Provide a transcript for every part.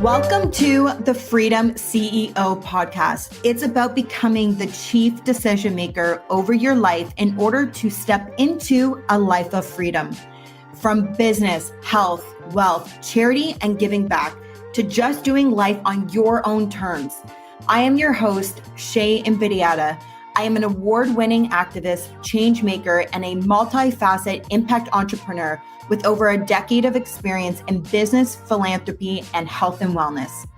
Welcome to the Freedom CEO podcast. It's about becoming the chief decision maker over your life in order to step into a life of freedom. From business, health, wealth, charity, and giving back to just doing life on your own terms. I am your host, Shay Imbidiata. I am an award-winning activist, change maker, and a multifaceted impact entrepreneur with over a decade of experience in business, philanthropy, and health and wellness.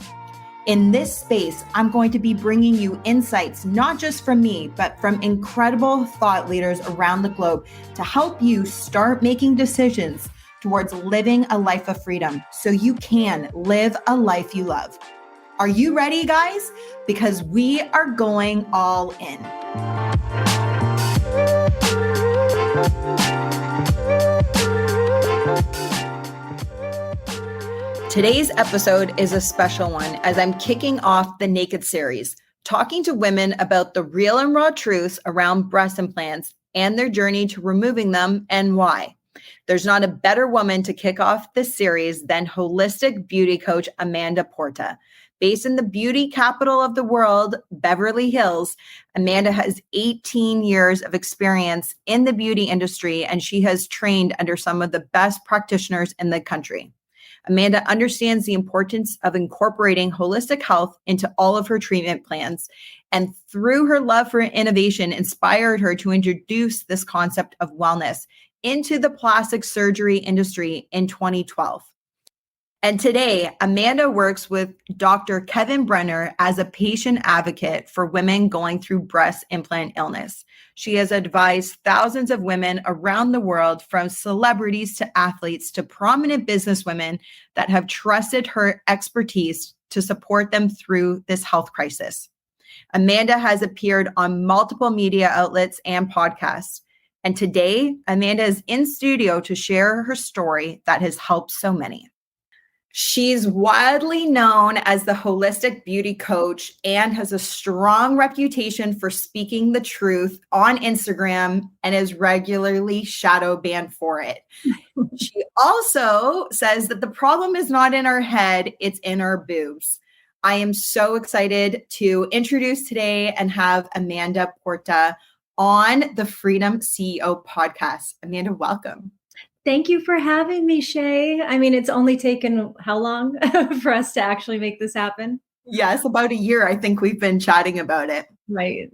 In this space, I'm going to be bringing you insights, not just from me, but from incredible thought leaders around the globe to help you start making decisions towards living a life of freedom so you can live a life you love. Are you ready, guys? Because we are going all in. Today's episode is a special one as I'm kicking off the Naked series, talking to women about the real and raw truths around breast implants and their journey to removing them and why. There's not a better woman to kick off this series than holistic beauty coach Amanda Porta. Based in the beauty capital of the world, Beverly Hills, Amanda has 18 years of experience in the beauty industry, and she has trained under some of the best practitioners in the country. Amanda understands the importance of incorporating holistic health into all of her treatment plans, and through her love for innovation, inspired her to introduce this concept of wellness into the plastic surgery industry in 2012. And today, Amanda works with Dr. Kevin Brenner as a patient advocate for women going through breast implant illness. She has advised thousands of women around the world, from celebrities to athletes to prominent businesswomen, that have trusted her expertise to support them through this health crisis. Amanda has appeared on multiple media outlets and podcasts. And today, Amanda is in studio to share her story that has helped so many. She's widely known as the holistic beauty coach and has a strong reputation for speaking the truth on Instagram and is regularly shadow banned for it. She also says that the problem is not in our head, it's in our boobs. I am so excited to introduce today and have Amanda Porta on the Freedom CEO podcast. Amanda, welcome. Thank you for having me, Shay. I mean, it's only taken how long for us to actually make this happen? Yes, about a year. I think we've been chatting about it. Right.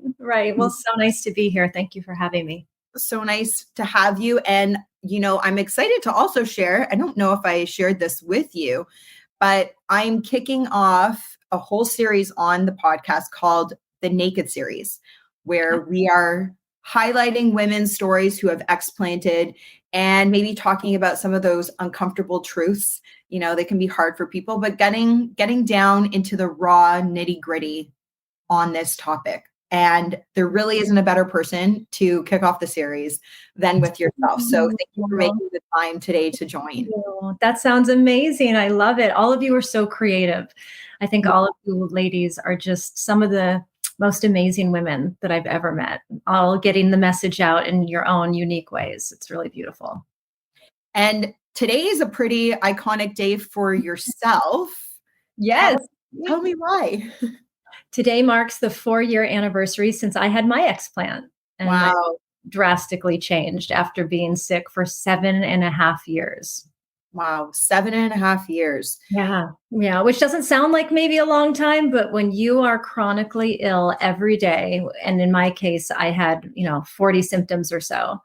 Well, so nice to be here. Thank you for having me. So nice to have you. And, I'm excited to also share. I don't know if I shared this with you, but I'm kicking off a whole series on the podcast called the Naked series, where we are highlighting women's stories who have explanted and maybe talking about some of those uncomfortable truths. They can be hard for people, but getting down into the raw nitty gritty on this topic. And there really isn't a better person to kick off the series than with yourself. So thank you for making the time today to join. That sounds amazing. I love it. All of you are so creative. I think all of you ladies are just some of the most amazing women that I've ever met, all getting the message out in your own unique ways. It's really beautiful. And today is a pretty iconic day for yourself. Yes. Tell me why. Today marks the 4-year anniversary since I had my explant. And wow. My life drastically changed after being sick for 7.5 years. Wow. 7.5 years. Yeah. Which doesn't sound like maybe a long time, but when you are chronically ill every day, and in my case, I had, 40 symptoms or so,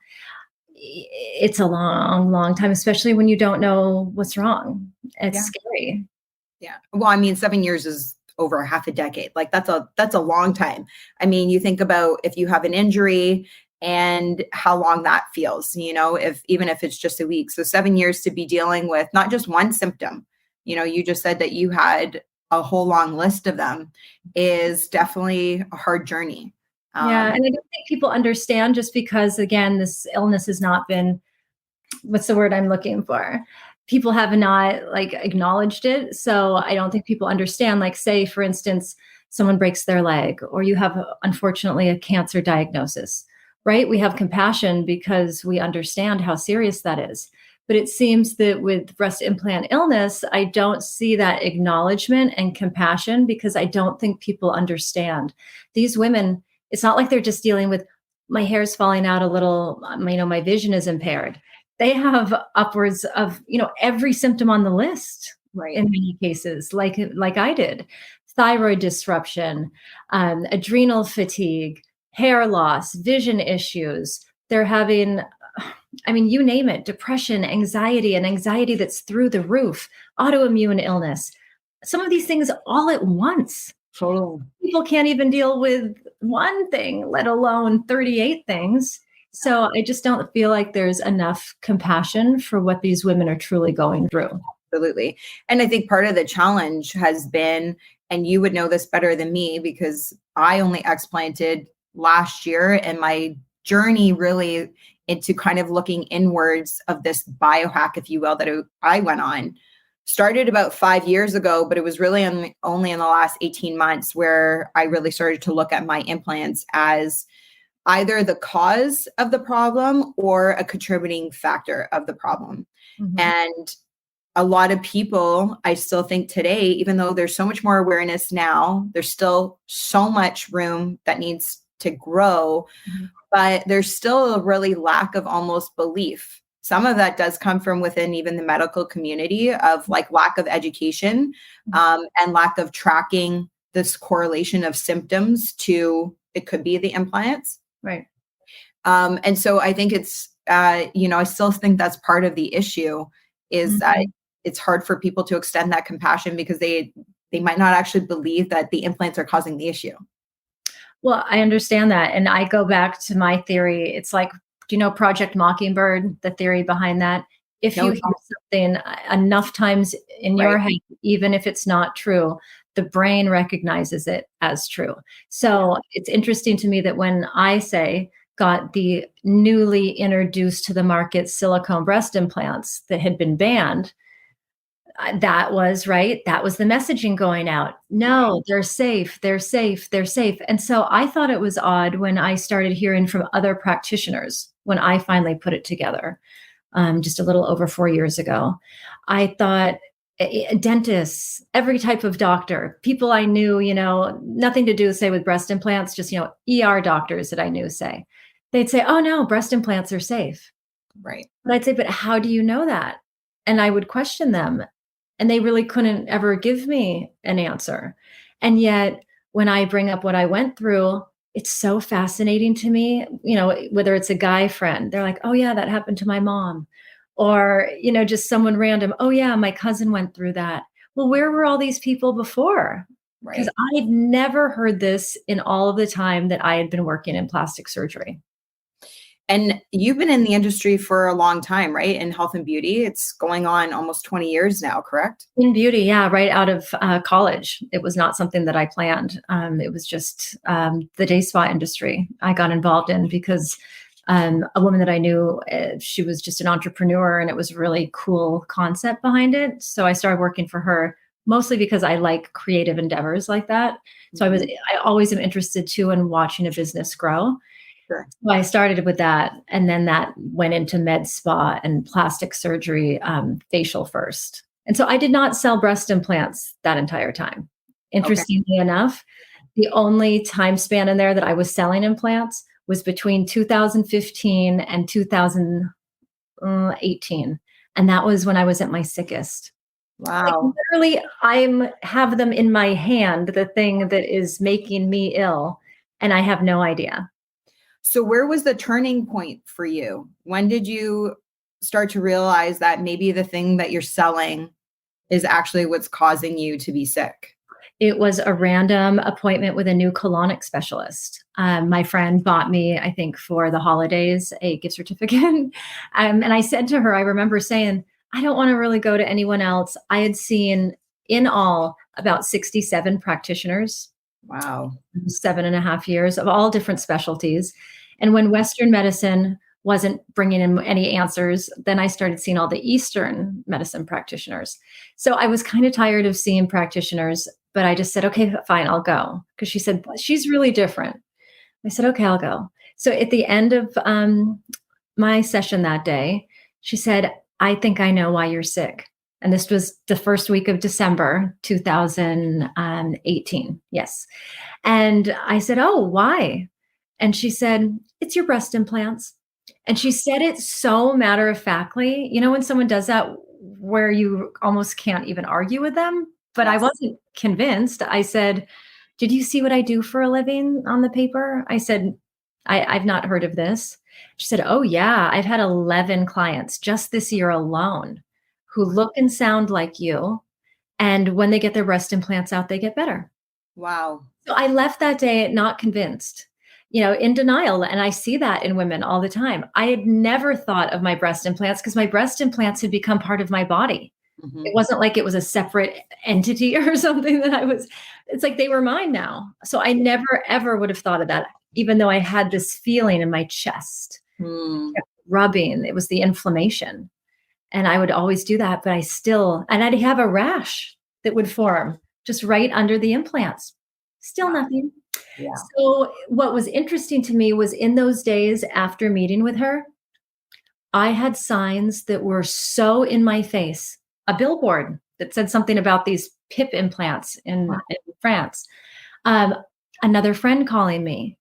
it's a long, long time, especially when you don't know what's wrong. It's scary. Yeah. Well, 7 years is over half a decade. Like that's a long time. You think about if you have an injury and how long that feels, even if it's just a week. So 7 years to be dealing with not just one symptom, you just said that you had a whole long list of them, is definitely a hard journey. And I don't think people understand, just because, again, this illness has not been, what's the word I'm looking for? People have not acknowledged it. So I don't think people understand, say, for instance, someone breaks their leg, or you have, unfortunately, a cancer diagnosis. Right? We have compassion because we understand how serious that is. But it seems that with breast implant illness, I don't see that acknowledgement and compassion because I don't think people understand. These women, it's not like they're just dealing with my hair's falling out a little, my vision is impaired. They have upwards of, every symptom on the list Right. in many cases, like I did. Thyroid disruption, adrenal fatigue, hair loss, vision issues. They're having, you name it, depression, anxiety, and anxiety that's through the roof, autoimmune illness. Some of these things all at once. Totally. People can't even deal with one thing, let alone 38 things. So I just don't feel like there's enough compassion for what these women are truly going through. Absolutely. And I think part of the challenge has been, and you would know this better than me because I only explanted last year, and my journey really into kind of looking inwards of this biohack, if you will, that I went on started about 5 years ago, but it was really only in the last 18 months where I really started to look at my implants as either the cause of the problem or a contributing factor of the problem. Mhm. And a lot of people, I still think today, even though there's so much more awareness now, there's still so much room that needs to grow, but there's still a really lack of almost belief. Some of that does come from within even the medical community of like lack of education and lack of tracking this correlation of symptoms to, it could be the implants. Right. And so I think it's, I still think that's part of the issue is that it's hard for people to extend that compassion because they might not actually believe that the implants are causing the issue. Well, I understand that. And I go back to my theory. It's like, do you know Project Mockingbird, the theory behind that? If you hear something enough times in your head, even if it's not true, the brain recognizes it as true. So it's interesting to me that when I say got the newly introduced to the market silicone breast implants that had been banned, that was right. That was the messaging going out. No, they're safe. They're safe. They're safe. And so I thought it was odd when I started hearing from other practitioners when I finally put it together, just a little over 4 years ago. I thought dentists, every type of doctor, people I knew, nothing to do, say, with breast implants, just, ER doctors that I knew they'd say, oh no, breast implants are safe. Right. But I'd say, but how do you know that? And I would question them. And they really couldn't ever give me an answer. And yet, when I bring up what I went through, it's so fascinating to me, whether it's a guy friend, they're like, oh yeah, that happened to my mom. Or, just someone random, oh yeah, my cousin went through that. Well, where were all these people before? Because I'd never heard this in all of the time that I had been working in plastic surgery. And you've been in the industry for a long time, right? In health and beauty. It's going on almost 20 years now, correct? In beauty, yeah, right out of college. It was not something that I planned. It was just the day spa industry I got involved in because a woman that I knew, she was just an entrepreneur and it was a really cool concept behind it. So I started working for her mostly because I like creative endeavors like that. So I always am interested too in watching a business grow. Sure. So I started with that, and then that went into med spa and plastic surgery, facial first. And so I did not sell breast implants that entire time. Interestingly enough, the only time span in there that I was selling implants was between 2015 and 2018. And that was when I was at my sickest. Wow. Like, literally, I have them in my hand, the thing that is making me ill, and I have no idea. So where was the turning point for you? When did you start to realize that maybe the thing that you're selling is actually what's causing you to be sick? It was a random appointment with a new colonic specialist. My friend bought me, I think for the holidays, a gift certificate. And I said to her, I remember saying, I don't want to really go to anyone else. I had seen in all about 67 practitioners. Wow. 7.5 years of all different specialties. And when Western medicine wasn't bringing in any answers, then I started seeing all the Eastern medicine practitioners. So I was kind of tired of seeing practitioners, but I just said, okay, fine, I'll go. Because she said, she's really different. I said, okay, I'll go. So at the end of my session that day, she said, I think I know why you're sick. And this was the first week of December 2018. Yes. And I said, oh, why? And she said, it's your breast implants. And she said it so matter of factly. You know, when someone does that where you almost can't even argue with them, but I Yes. wasn't convinced. I said, did you see what I do for a living on the paper? I said, I've not heard of this. She said, oh, yeah, I've had 11 clients just this year alone who look and sound like you. And when they get their breast implants out, they get better. Wow. So I left that day not convinced, in denial. And I see that in women all the time. I had never thought of my breast implants because my breast implants had become part of my body. Mhm. It wasn't like it was a separate entity or something it's like they were mine now. So I never, ever would have thought of that, even though I had this feeling in my chest, Hmm. kept rubbing. It was the inflammation. And I would always do that, but and I'd have a rash that would form just right under the implants. Still Wow. nothing. Yeah. So what was interesting to me was in those days after meeting with her, I had signs that were so in my face. A billboard that said something about these PIP implants in France. Um, Another friend calling me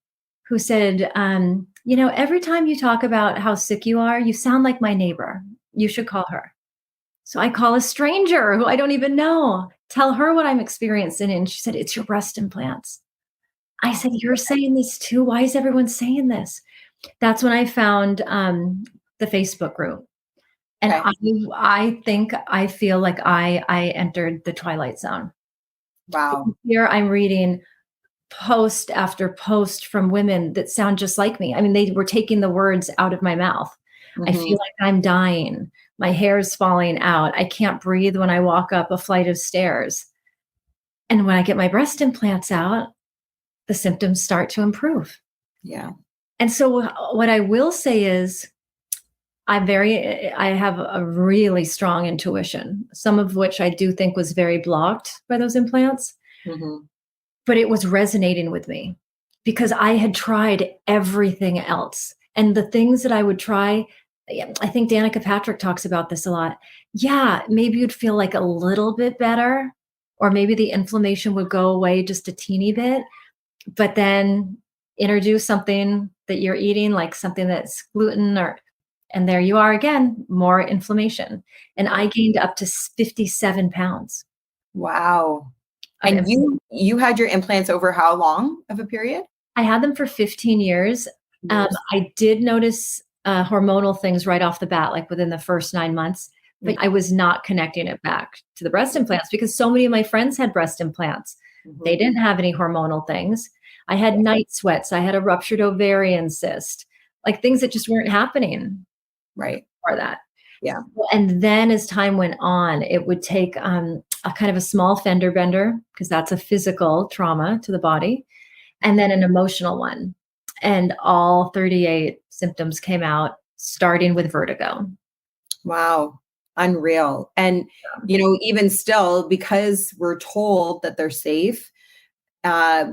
who said, every time you talk about how sick you are, you sound like my neighbor. You should call her. So I call a stranger who I don't even know, tell her what I'm experiencing. And she said, it's your breast implants. I said, you're saying this too? Why is everyone saying this? That's when I found the Facebook group. And Okay. I feel like I entered the twilight zone. Wow. Here I'm reading post after post from women that sound just like me. I mean, they were taking the words out of my mouth. I Mhm. feel like I'm dying. My hair's falling out. I can't breathe when I walk up a flight of stairs. And when I get my breast implants out, the symptoms start to improve. Yeah. And so what I will say is I have a really strong intuition, some of which I do think was very blocked by those implants, Mhm. but it was resonating with me because I had tried everything else. And the things that I would try, I think Danica Patrick talks about this a lot. Yeah, maybe you'd feel like a little bit better, or maybe the inflammation would go away just a teeny bit, but then introduce something that you're eating, like something that's gluten and there you are again, more inflammation. And I gained up to 57 pounds Wow. of And you had your implants over how long of a period? I had them for 15 years. Years. I did notice hormonal things right off the bat, like within the first 9 months, but I was not connecting it back to the breast implants because so many of my friends had breast implants. They Mhm. didn't have any hormonal things. I had night sweats. I had a ruptured ovarian cyst, like things that just weren't happening Right. for that. Yeah. And then as time went on, it would take a kind of a small fender bender, because that's a physical trauma to the body, and then an emotional one. And all 38 symptoms came out, starting with vertigo. Wow. Unreal. And, even still, because we're told that they're safe, uh,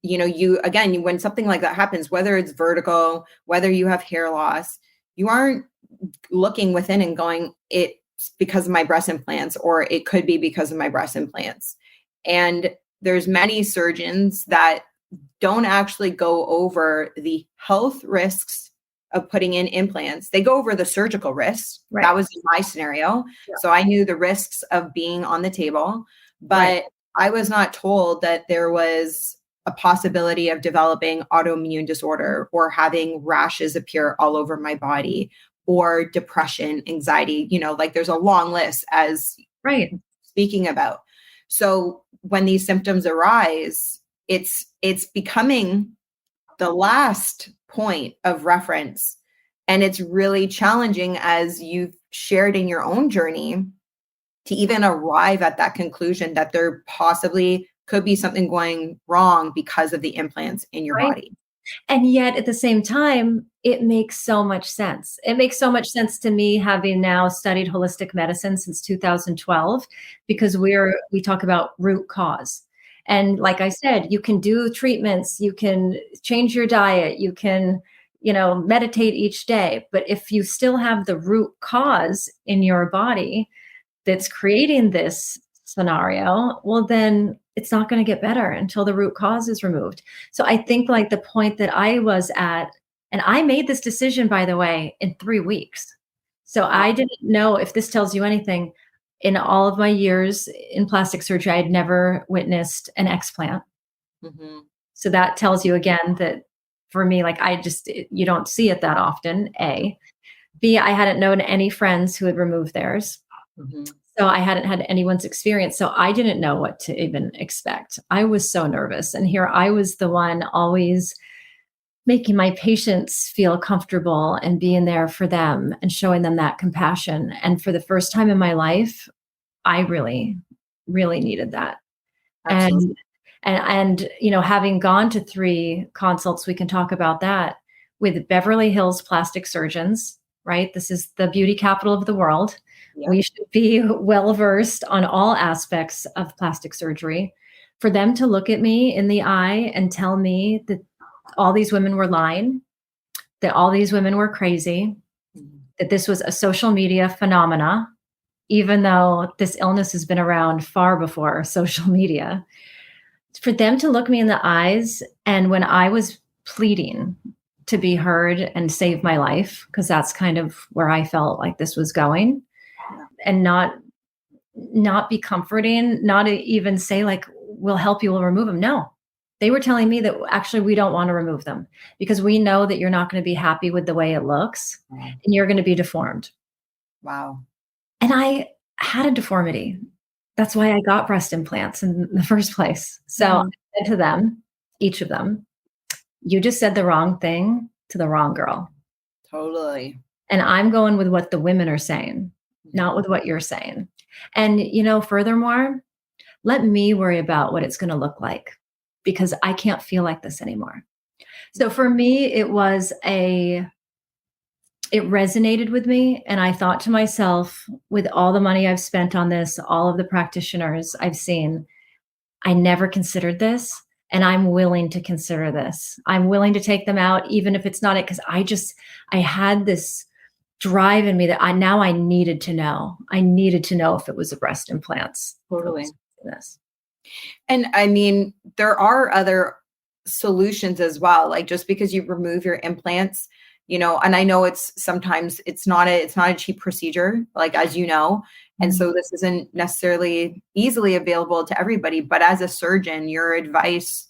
when something like that happens, whether it's vertigo, whether you have hair loss, you aren't looking within and going, it's because of my breast implants, or it could be because of my breast implants. And there's many surgeons that don't actually go over the health risks of putting in implants. They go over the surgical risks. Right. That was my scenario. Yeah. So I knew the risks of being on the table, but Right. I was not told that there was a possibility of developing autoimmune disorder or having rashes appear all over my body, or depression, anxiety, like there's a long list as Right. speaking about. So when these symptoms arise, it's becoming the last point of reference. And it's really challenging, as you've shared in your own journey, to even arrive at that conclusion that there possibly could be something going wrong because of the implants in your Right. body. And yet at the same time, it makes so much sense. It makes so much sense to me, having now studied holistic medicine since 2012, because we talk about root cause. And like I said, you can do treatments, you can change your diet, you can meditate each day. But if you still have the root cause in your body that's creating this scenario, well, then it's not going to get better until the root cause is removed. So I think like the point that I was at, and I made this decision, by the way, in 3 weeks. So I didn't know, if this tells you anything, in all of my years in plastic surgery, I had never witnessed an explant. Mm-hmm. So that tells you again that for me, like you don't see it that often, A. B, I hadn't known any friends who had removed theirs. Mm-hmm. So I hadn't had anyone's experience. So I didn't know what to even expect. I was so nervous. And here I was the one always making my patients feel comfortable and being there for them and showing them that compassion. And for the first time in my life, I really, really needed that. Absolutely. And having gone to 3 consults, we can talk about that, with Beverly Hills plastic surgeons, right? This is the beauty capital of the world. Yep. We should be well versed on all aspects of plastic surgery. For them to look at me in the eye and tell me that all these women were lying, that all these women were crazy, that this was a social media phenomena, even though this illness has been around far before social media. For them to look me in the eyes, and when I was pleading to be heard and save my life, because that's kind of where I felt like this was going, and not be comforting, not even say like, we'll help you, we'll remove them. No, they were telling me that actually we don't want to remove them because we know that you're not going to be happy with the way it looks and you're going to be deformed. Wow. And I had a deformity. That's why I got breast implants in the first place. So I said to them, each of them, you just said the wrong thing to the wrong girl. Totally. And I'm going with what the women are saying, not with what you're saying. And, furthermore, let me worry about what it's going to look like, because I can't feel like this anymore. So for me, it resonated with me. And I thought to myself, with all the money I've spent on this, all of the practitioners I've seen, I never considered this. And I'm willing to consider this. I'm willing to take them out, even if it's not it. Because I had this drive in me that I needed to know. I needed to know if it was a breast implants. Totally. This. And I mean, there are other solutions as well. Like, just because you remove your implants, and I know sometimes it's not a cheap procedure, like, as you know, and so this isn't necessarily easily available to everybody. But as a surgeon, your advice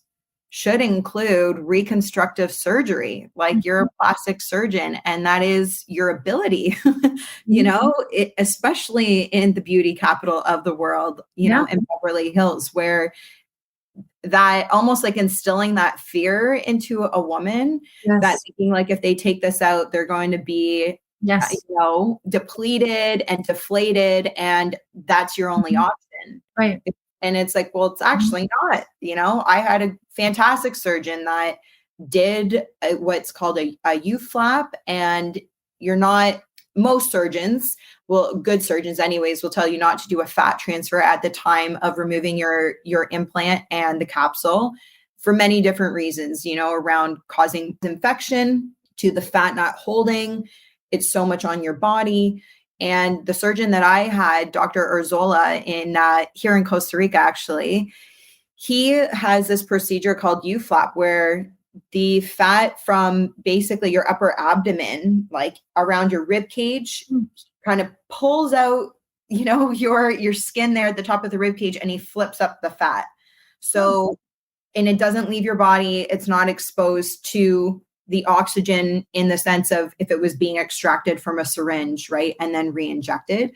should include reconstructive surgery. Like, you're a plastic surgeon, and that is your ability, especially in the beauty capital of the world, in Beverly Hills, where that almost like instilling that fear into a woman, that thinking like, if they take this out, they're going to be, depleted and deflated, and that's your only option. Right. And it's like, well, it's actually not. I had a fantastic surgeon that did what's called a U-flap, and most surgeons, good surgeons anyways, will tell you not to do a fat transfer at the time of removing your implant and the capsule, for many different reasons, around causing infection, to the fat not holding. It's so much on your body. And the surgeon that I had, Dr. Urzola, here in Costa Rica, actually, he has this procedure called U-flap, where the fat from basically your upper abdomen, like around your rib cage, kind of pulls out, your skin there at the top of the rib cage, and he flips up the fat. So, and it doesn't leave your body. It's not exposed to the oxygen in the sense of if it was being extracted from a syringe, right? And then re-injected.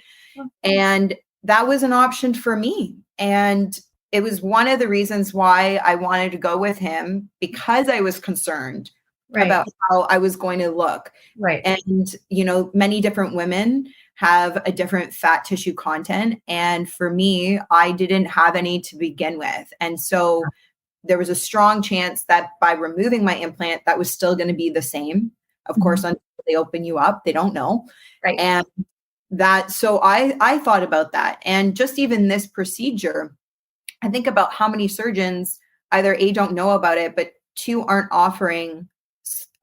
And that was an option for me. And it was one of the reasons why I wanted to go with him, because I was concerned about how I was going to look. Right. And, many different women have a different fat tissue content. And for me, I didn't have any to begin with. And so there was a strong chance that by removing my implant, that was still going to be the same. Of course, until they open you up, they don't know. Right. And so I thought about that. And just even this procedure, I think about how many surgeons either A, don't know about it, but 2, aren't offering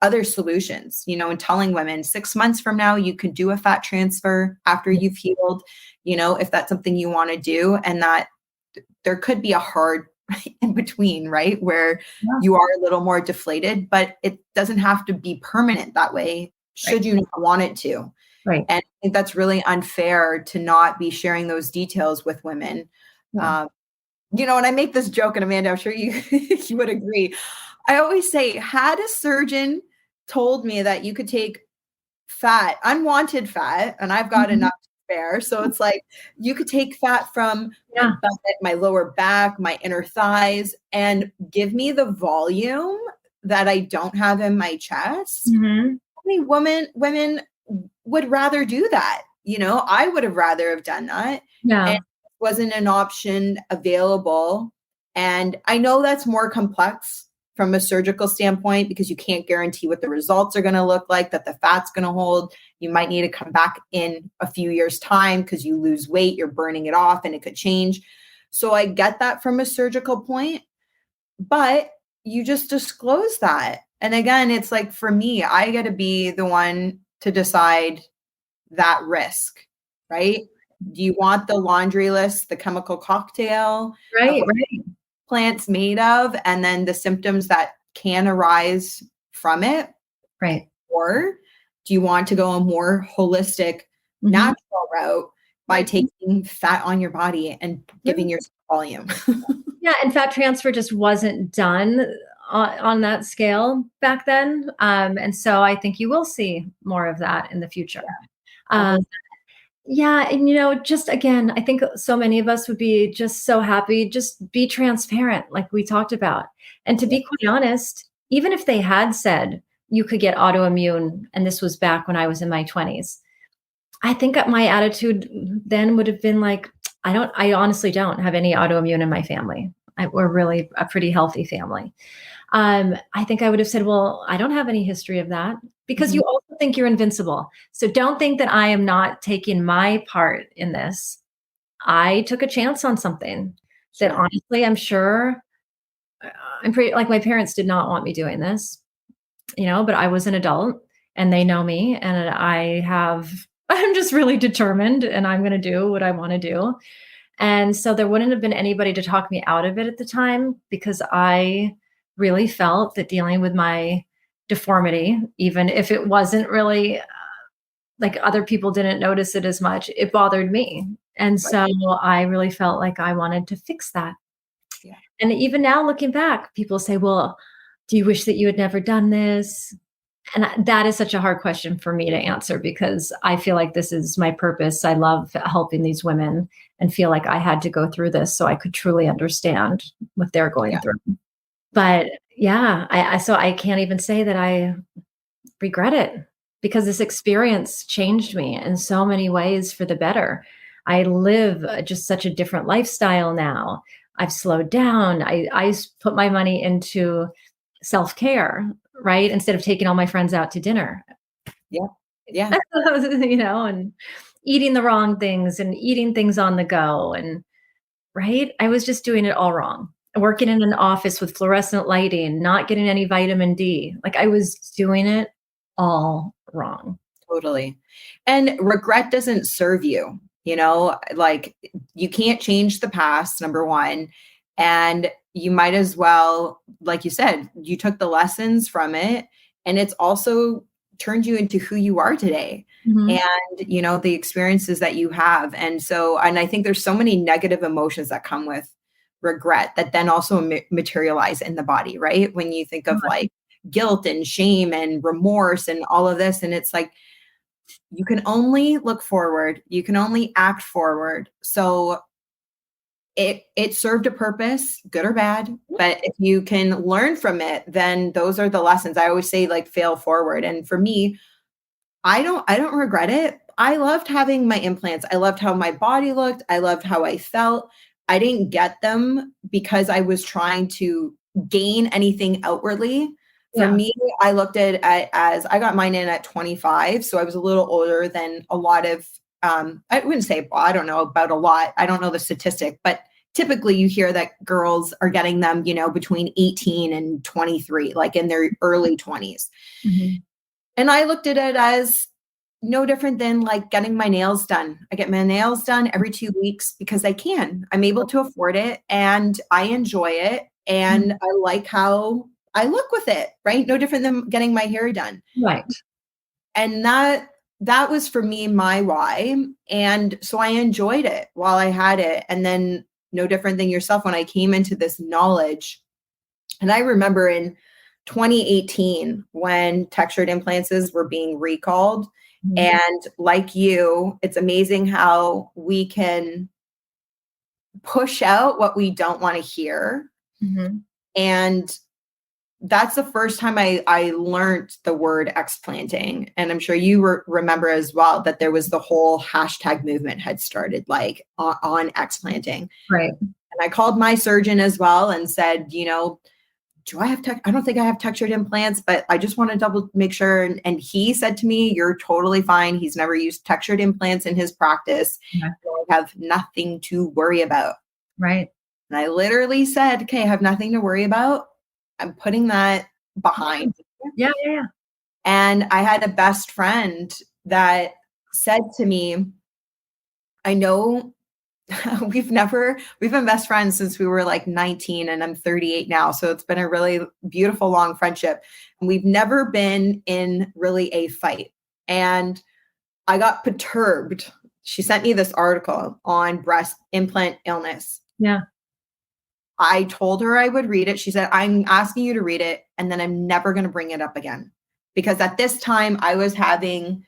other solutions, and telling women 6 months from now, you could do a fat transfer after you've healed, if that's something you want to do, and that there could be a hard in between, right? Where you are a little more deflated, but it doesn't have to be permanent that way, should you not want it to. Right. And I think that's really unfair to not be sharing those details with women. Yeah. And I make this joke, and Amanda, I'm sure you you would agree. I always say, had a surgeon told me that you could take fat, unwanted fat, and I've got enough to spare. So it's like you could take fat from my butt, my lower back, my inner thighs, and give me the volume that I don't have in my chest. Mm-hmm. How many women would rather do that? I would have rather have done that. Yeah. And it wasn't an option available. And I know that's more complex from a surgical standpoint, because you can't guarantee what the results are going to look like, that the fat's going to hold. You might need to come back in a few years' time because you lose weight, you're burning it off, and it could change. So I get that from a surgical point, but you just disclose that. And again, it's like, for me, I got to be the one to decide that risk, right? Do you want the laundry list, the chemical cocktail? Right. Plants made of, and then the symptoms that can arise from it? Right. Or do you want to go a more holistic, natural route by taking fat on your body and giving yourself volume? Yeah. And fat transfer just wasn't done on that scale back then. And so I think you will see more of that in the future. Yeah. And, just again, I think so many of us would be just so happy, just be transparent, like we talked about. And to be quite honest, even if they had said you could get autoimmune, and this was back when I was in my 20s, I think that my attitude then would have been like, I honestly don't have any autoimmune in my family. We're really a pretty healthy family. I think I would have said, well, I don't have any history of that, because you also think you're invincible. So don't think that I am not taking my part in this. I took a chance on something that honestly, I'm sure I'm pretty, like, my parents did not want me doing this, but I was an adult and they know me, and I'm just really determined, and I'm going to do what I want to do. And so there wouldn't have been anybody to talk me out of it at the time, because I really felt that dealing with my deformity, even if it wasn't really like other people didn't notice it as much, it bothered me. And so I really felt like I wanted to fix that. Yeah. And even now, looking back, people say, well, do you wish that you had never done this? And that is such a hard question for me to answer, because I feel like this is my purpose. I love helping these women, and feel like I had to go through this so I could truly understand what they're going through. But yeah, so I can't even say that I regret it, because this experience changed me in so many ways for the better. I live just such a different lifestyle now. I've slowed down. I put my money into self-care, right? Instead of taking all my friends out to dinner. Yeah. Yeah. And eating the wrong things and eating things on the go. And right. I was just doing it all wrong. Working in an office with fluorescent lighting, not getting any vitamin D. Like, I was doing it all wrong. Totally. And regret doesn't serve you, like, you can't change the past, number one. And you might as well, like you said, you took the lessons from it, and it's also turned you into who you are today. And, the experiences that you have. And I think there's so many negative emotions that come with regret that then also materialize in the body, right? When you think of like guilt and shame and remorse and all of this, and it's like, you can only look forward, you can only act forward. So it served a purpose, good or bad, but if you can learn from it, then those are the lessons. I always say, like, fail forward. And for me, I don't regret it. I loved having my implants. I loved how my body looked. I loved how I felt. I didn't get them because I was trying to gain anything outwardly. For me, I looked at it as I got mine in at 25. So I was a little older than a lot of, I wouldn't say, I don't know about a lot. I don't know the statistic, but typically you hear that girls are getting them, between 18 and 23, like in their early 20s. Mm-hmm. And I looked at it as no different than like getting my nails done. I get my nails done every 2 weeks because I'm able to afford it and I enjoy it. And I like how I look with it, right? No different than getting my hair done. Right. And that was for me, my why. And so I enjoyed it while I had it. And then no different than yourself, when I came into this knowledge, and I remember in 2018 when textured implants were being recalled. Mm-hmm. And like you, it's amazing how we can push out what we don't want to hear. Mm-hmm. And that's the first time I learned the word explanting. And I'm sure you remember as well that there was the whole hashtag movement had started like on explanting. Right. And I called my surgeon as well and said, do I have I don't think I have textured implants, but I just want to make sure. And he said to me, you're totally fine. He's never used textured implants in his practice. Yeah. I have nothing to worry about. Right. And I literally said, okay, I have nothing to worry about. I'm putting that behind. Yeah. And I had a best friend that said to me, I know we've been best friends since we were like 19 and I'm 38 now. So it's been a really beautiful, long friendship. And we've never been in really a fight. And I got perturbed. She sent me this article on breast implant illness. Yeah. I told her I would read it. She said, I'm asking you to read it, and then I'm never going to bring it up again. Because at this time, I was having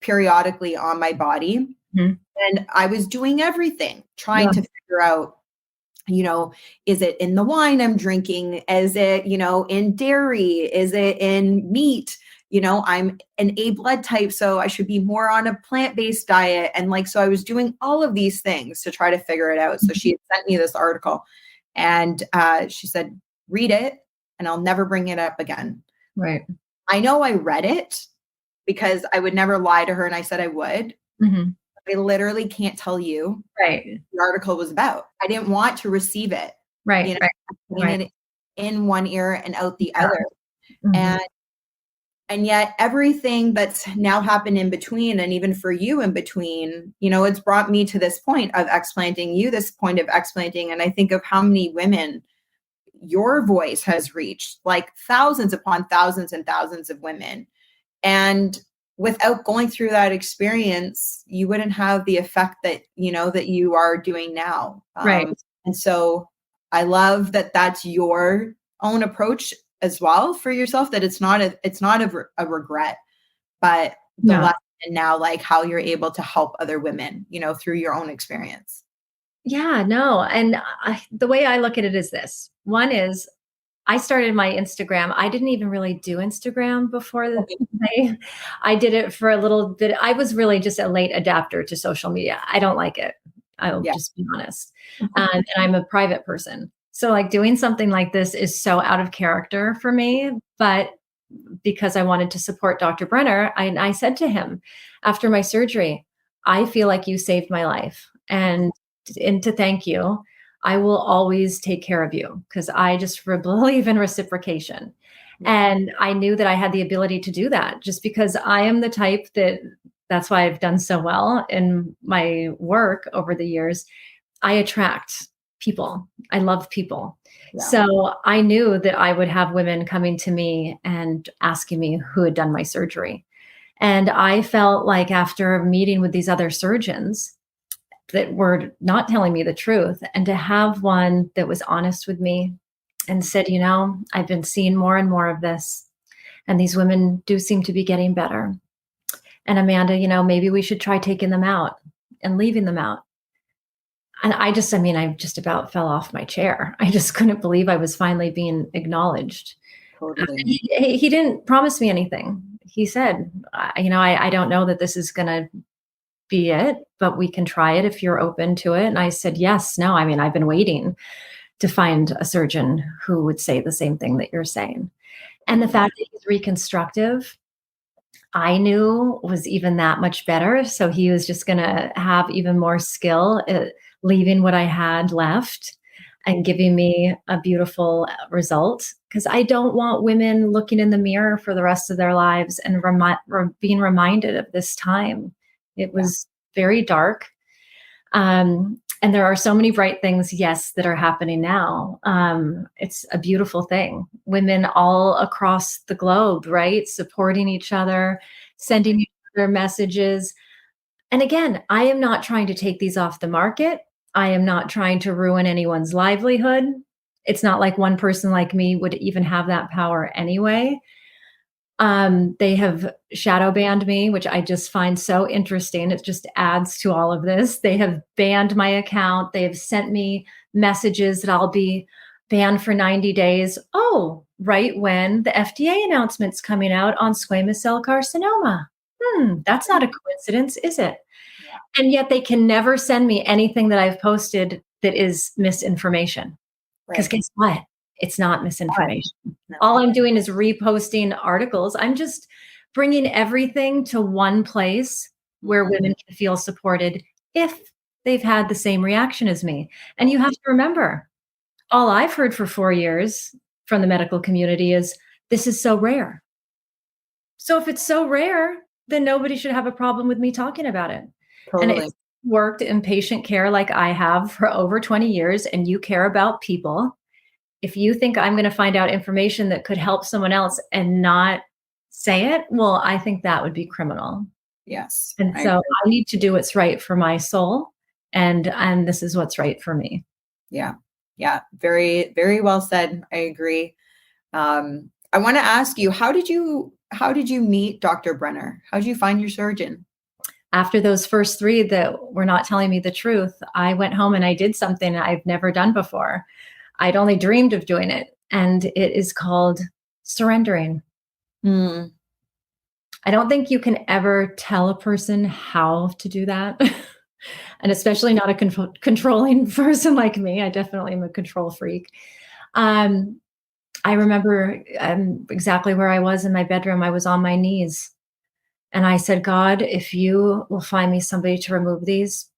periodically on my body. Mm-hmm. And I was doing everything, trying to figure out, is it in the wine I'm drinking? Is it, in dairy? Is it in meat? I'm an A blood type, so I should be more on a plant-based diet. And so I was doing all of these things to try to figure it out. So she had sent me this article and she said, read it and I'll never bring it up again. Right. I know I read it because I would never lie to her. And I said I would. Mm-hmm. I literally can't tell you what the article was about. I didn't want to receive it. Right. Putting it in one ear and out the other. Mm-hmm. And yet everything that's now happened in between, and even for you in between, it's brought me to this point of explanting. And I think of how many women your voice has reached, like thousands upon thousands and thousands of women. And without going through that experience, you wouldn't have the effect that, that you are doing now. Right. And so I love that that's your own approach as well for yourself, that it's not a regret, but the lesson now, like how you're able to help other women, through your own experience. Yeah, no. And the way I look at it is this. One is I started my Instagram. I didn't even really do Instagram before I did it for a little bit. I was really just a late adapter to social media. I don't like it. I'll just be honest. And I'm a private person. So like doing something like this is so out of character for me. But because I wanted to support Dr. Brenner, I said to him after my surgery, I feel like you saved my life. And to thank you, I will always take care of you because I just believe in reciprocation. And I knew that I had the ability to do that just because I am the type that's why I've done so well in my work over the years. I attract people. I love people. Yeah. So I knew that I would have women coming to me and asking me who had done my surgery. And I felt like after meeting with these other surgeons that were not telling me the truth, and to have one that was honest with me and said, I've been seeing more and more of this, and these women do seem to be getting better. And Amanda, maybe we should try taking them out and leaving them out. And I just about fell off my chair. I just couldn't believe I was finally being acknowledged. Totally. He didn't promise me anything. He said, I don't know that this is going to be it, but we can try it if you're open to it. And I said, yes, no. I've been waiting to find a surgeon who would say the same thing that you're saying. And the fact that he's reconstructive, I knew was even that much better. So he was just going to have even more skill at leaving what I had left and giving me a beautiful result. Because I don't want women looking in the mirror for the rest of their lives and being reminded of this time. It was very dark. And there are so many bright things, yes, that are happening now. It's a beautiful thing. Women all across the globe, right? Supporting each other, sending each other messages. And again, I am not trying to take these off the market. I am not trying to ruin anyone's livelihood. It's not like one person like me would even have that power anyway. They have shadow banned me, which I just find so interesting. It just adds to all of this. They have banned my account. They have sent me messages that I'll be banned for 90 days. Oh, right when the FDA announcement's coming out on squamous cell carcinoma. That's not a coincidence, is it? Yeah. And yet they can never send me anything that I've posted that is misinformation. Because guess what? It's not misinformation. No. All I'm doing is reposting articles. I'm just bringing everything to one place where women can feel supported if they've had the same reaction as me. And you have to remember, all I've heard for 4 years from the medical community is, this is so rare. So if it's so rare, then nobody should have a problem with me talking about it. Totally. And if you worked in patient care like I have for over 20 years and you care about people, if you think I'm going to find out information that could help someone else and not say it, well, I think that would be criminal. Yes. And so I need to do what's right for my soul. And this is what's right for me. Yeah. Yeah. Very, very well said. I agree. I want to ask you, how did you meet Dr. Brenner? How did you find your surgeon? After those first 3 that were not telling me the truth, I went home and I did something I've never done before. I'd only dreamed of doing it, and it is called surrendering. I don't think you can ever tell a person how to do that, and especially not a controlling person like me. I definitely am a control freak. I remember exactly where I was in my bedroom. I was on my knees, and I said, God, if you will find me somebody to remove these,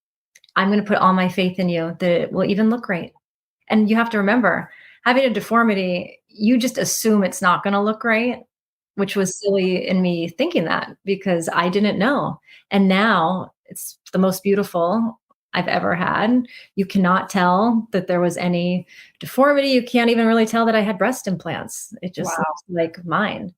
I'm going to put all my faith in you that it will even look great. And you have to remember, having a deformity, you just assume it's not going to look great, which was silly in me thinking that because I didn't know. And now it's the most beautiful I've ever had. You cannot tell that there was any deformity. You can't even really tell that I had breast implants. It just looks like mine.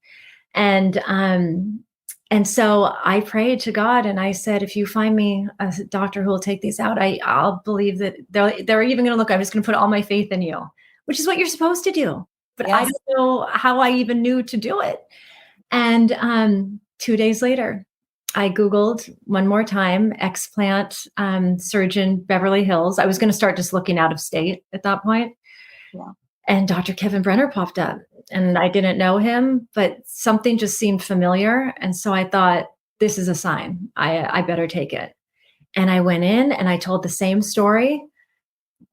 And so I prayed to God and I said, if you find me a doctor who will take these out, I'll believe that they're even going to look, I'm just going to put all my faith in you, which is what you're supposed to do. But yes. I don't know how I even knew to do it. And 2 days later, I Googled one more time, explant surgeon, Beverly Hills. I was going to start just looking out of state at that point. Yeah. And Dr. Kevin Brenner popped up. And I didn't know him, but something just seemed familiar. And so I thought, this is a sign. I better take it. And I went in and I told the same story,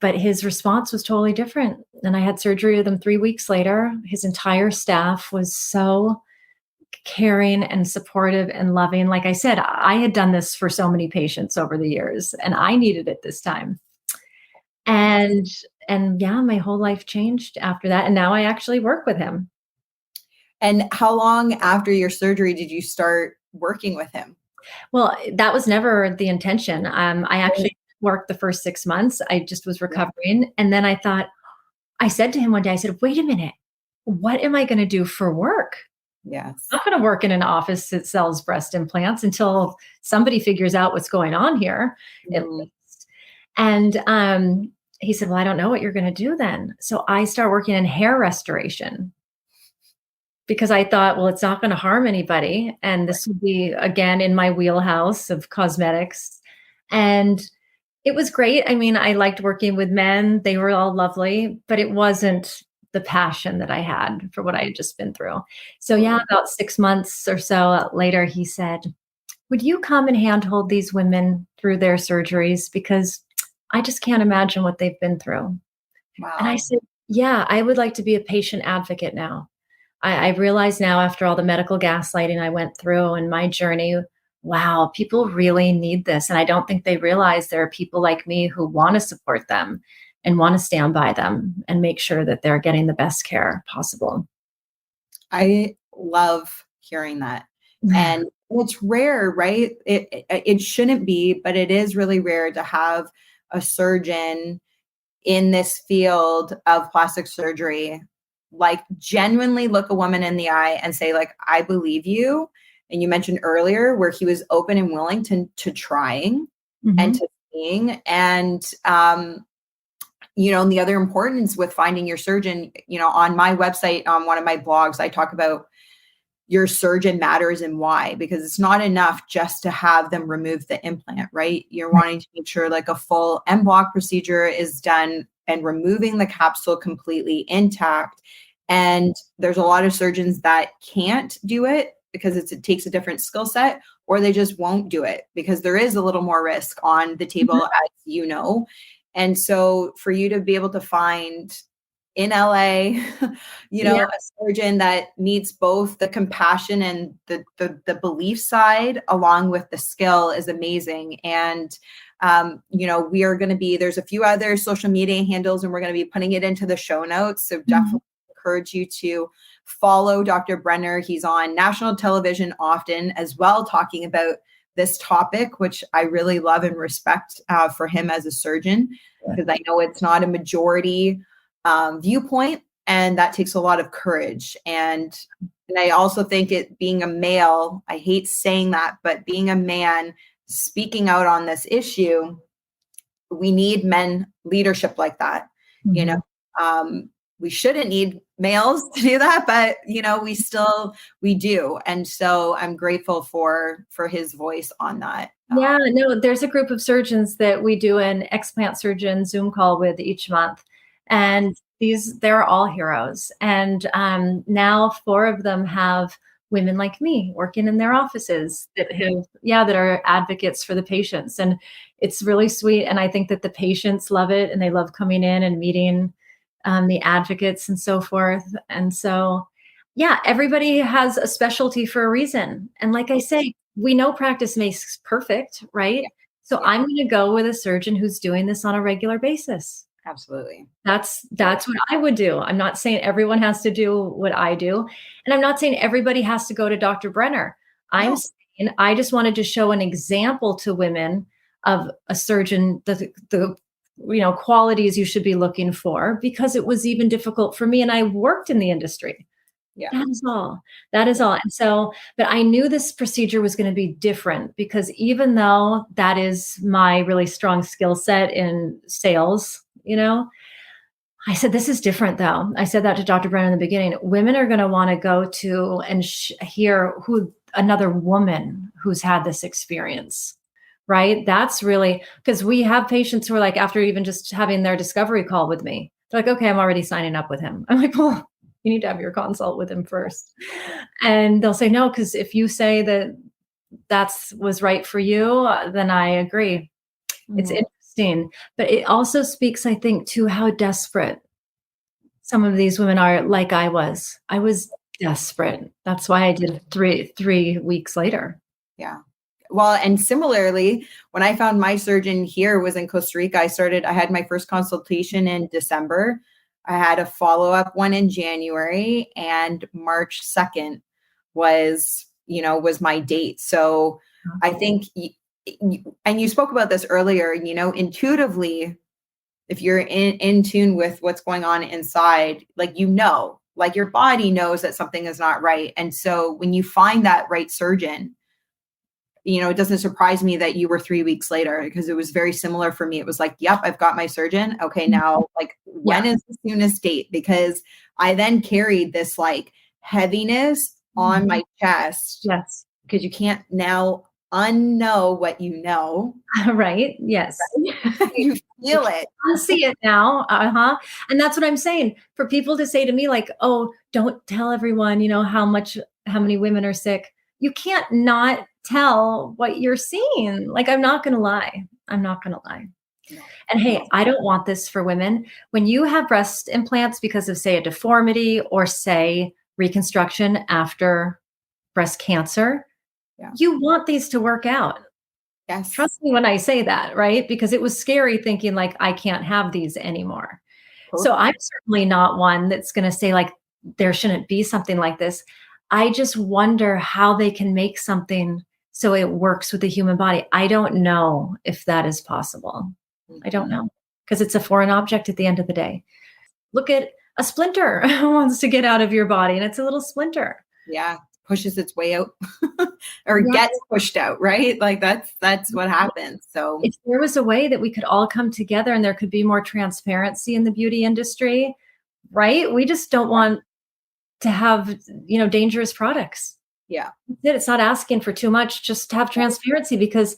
but his response was totally different. And I had surgery with him 3 weeks later. His entire staff was so caring and supportive and loving. Like I said, I had done this for so many patients over the years, and I needed it this time. And yeah, my whole life changed after that. And now I actually work with him. And how long after your surgery did you start working with him? Well, that was never the intention. I actually worked the first 6 months. I just was recovering. And then I said to him one day, I said, wait a minute, what am I going to do for work? Yes. I'm not going to work in an office that sells breast implants until somebody figures out what's going on here. At least. And he said, well, I don't know what you're going to do then. So I started working in hair restoration because I thought, well, it's not going to harm anybody. And this would be, again, in my wheelhouse of cosmetics. And it was great. I mean, I liked working with men. They were all lovely, but it wasn't the passion that I had for what I had just been through. So yeah, about 6 months or so later, he said, would you come and handhold these women through their surgeries? Because I just can't imagine what they've been through. Wow. And I said, yeah, I would like to be a patient advocate now. I realize now after all the medical gaslighting I went through and my journey, wow, people really need this. And I don't think they realize there are people like me who want to support them and want to stand by them and make sure that they're getting the best care possible. I love hearing that. And it's rare, right? It shouldn't be, but it is really rare to have a surgeon in this field of plastic surgery like genuinely look a woman in the eye and say like, I believe you. And you mentioned earlier where he was open and willing to trying and to seeing. And and the other importance with finding your surgeon, on my website, on one of my blogs, I talk about your surgeon matters and why, because it's not enough just to have them remove the implant, right? You're wanting to make sure like a full en bloc procedure is done and removing the capsule completely intact. And there's a lot of surgeons that can't do it because it takes a different skill set, or they just won't do it because there is a little more risk on the table, as you know. And so for you to be able to find in LA, a surgeon that meets both the compassion and the belief side along with the skill is amazing. And, we are going to there's a few other social media handles and we're going to be putting it into the show notes. So definitely encourage you to follow Dr. Brenner. He's on national television often as well, talking about this topic, which I really love and respect for him as a surgeon, because I know it's not a majority viewpoint, and that takes a lot of courage. And I also think it being a male, I hate saying that, but being a man speaking out on this issue, we need men leadership like that. We shouldn't need males to do that, but we do. And so I'm grateful for his voice on that. Yeah, no, there's a group of surgeons that we do an explant surgeon Zoom call with each month. And they're all heroes. And now 4 of them have women like me working in their offices that are advocates for the patients. And it's really sweet. And I think that the patients love it and they love coming in and meeting the advocates and so forth. And so, everybody has a specialty for a reason. And like I say, we know practice makes perfect, right? So I'm going to go with a surgeon who's doing this on a regular basis. Absolutely. That's what I would do. I'm not saying everyone has to do what I do. And I'm not saying everybody has to go to Dr. Brenner. I'm saying I just wanted to show an example to women of a surgeon, the qualities you should be looking for, because it was even difficult for me. And I worked in the industry. Yeah. That is all. And so, but I knew this procedure was going to be different because even though that is my really strong skill set in sales, I said, this is different though. I said that to Dr. Brenner in the beginning. Women are going to want to go to and hear another woman who's had this experience, right? That's really, because we have patients who are like, after even just having their discovery call with me, they're like, okay, I'm already signing up with him. I'm like, well, you need to have your consult with him first. And they'll say, no, because if you say that was right for you, then I agree. It's interesting, but it also speaks, I think, to how desperate some of these women are. Like I was desperate. That's why I did 3 weeks later. Yeah. Well, and similarly, when I found my surgeon here was in Costa Rica, I had my first consultation in December. I had a follow-up one in January, and March 2nd was my date. So I think, and you spoke about this earlier, intuitively, if you're in tune with what's going on inside, like your body knows that something is not right. And so when you find that right surgeon, it doesn't surprise me that you were 3 weeks later, because it was very similar for me. It was like, yep, I've got my surgeon. Okay, now when is the soonest date? Because I then carried this like heaviness on my chest. Yes. Because you can't now unknow what you know. Right. Yes. Right? You feel it. I see it now. And that's what I'm saying. For people to say to me like, oh, don't tell everyone, how many women are sick. You can't not tell what you're seeing. Like, I'm not going to lie. No. And hey, I don't want this for women. When you have breast implants because of, say, a deformity or say reconstruction after breast cancer, you want these to work out. Yes. Trust me when I say that, right? Because it was scary thinking like, I can't have these anymore. So I'm certainly not one that's going to say like, there shouldn't be something like this. I just wonder how they can make something so it works with the human body. I don't know if that is possible. I don't know, because it's a foreign object at the end of the day. Look at a splinter wants to get out of your body, and it's a little splinter. Yeah, pushes its way out or gets pushed out, right? Like that's what happens. So if there was a way that we could all come together and there could be more transparency in the beauty industry, right? We just don't want to have, dangerous products. Yeah. It's not asking for too much, just have transparency, because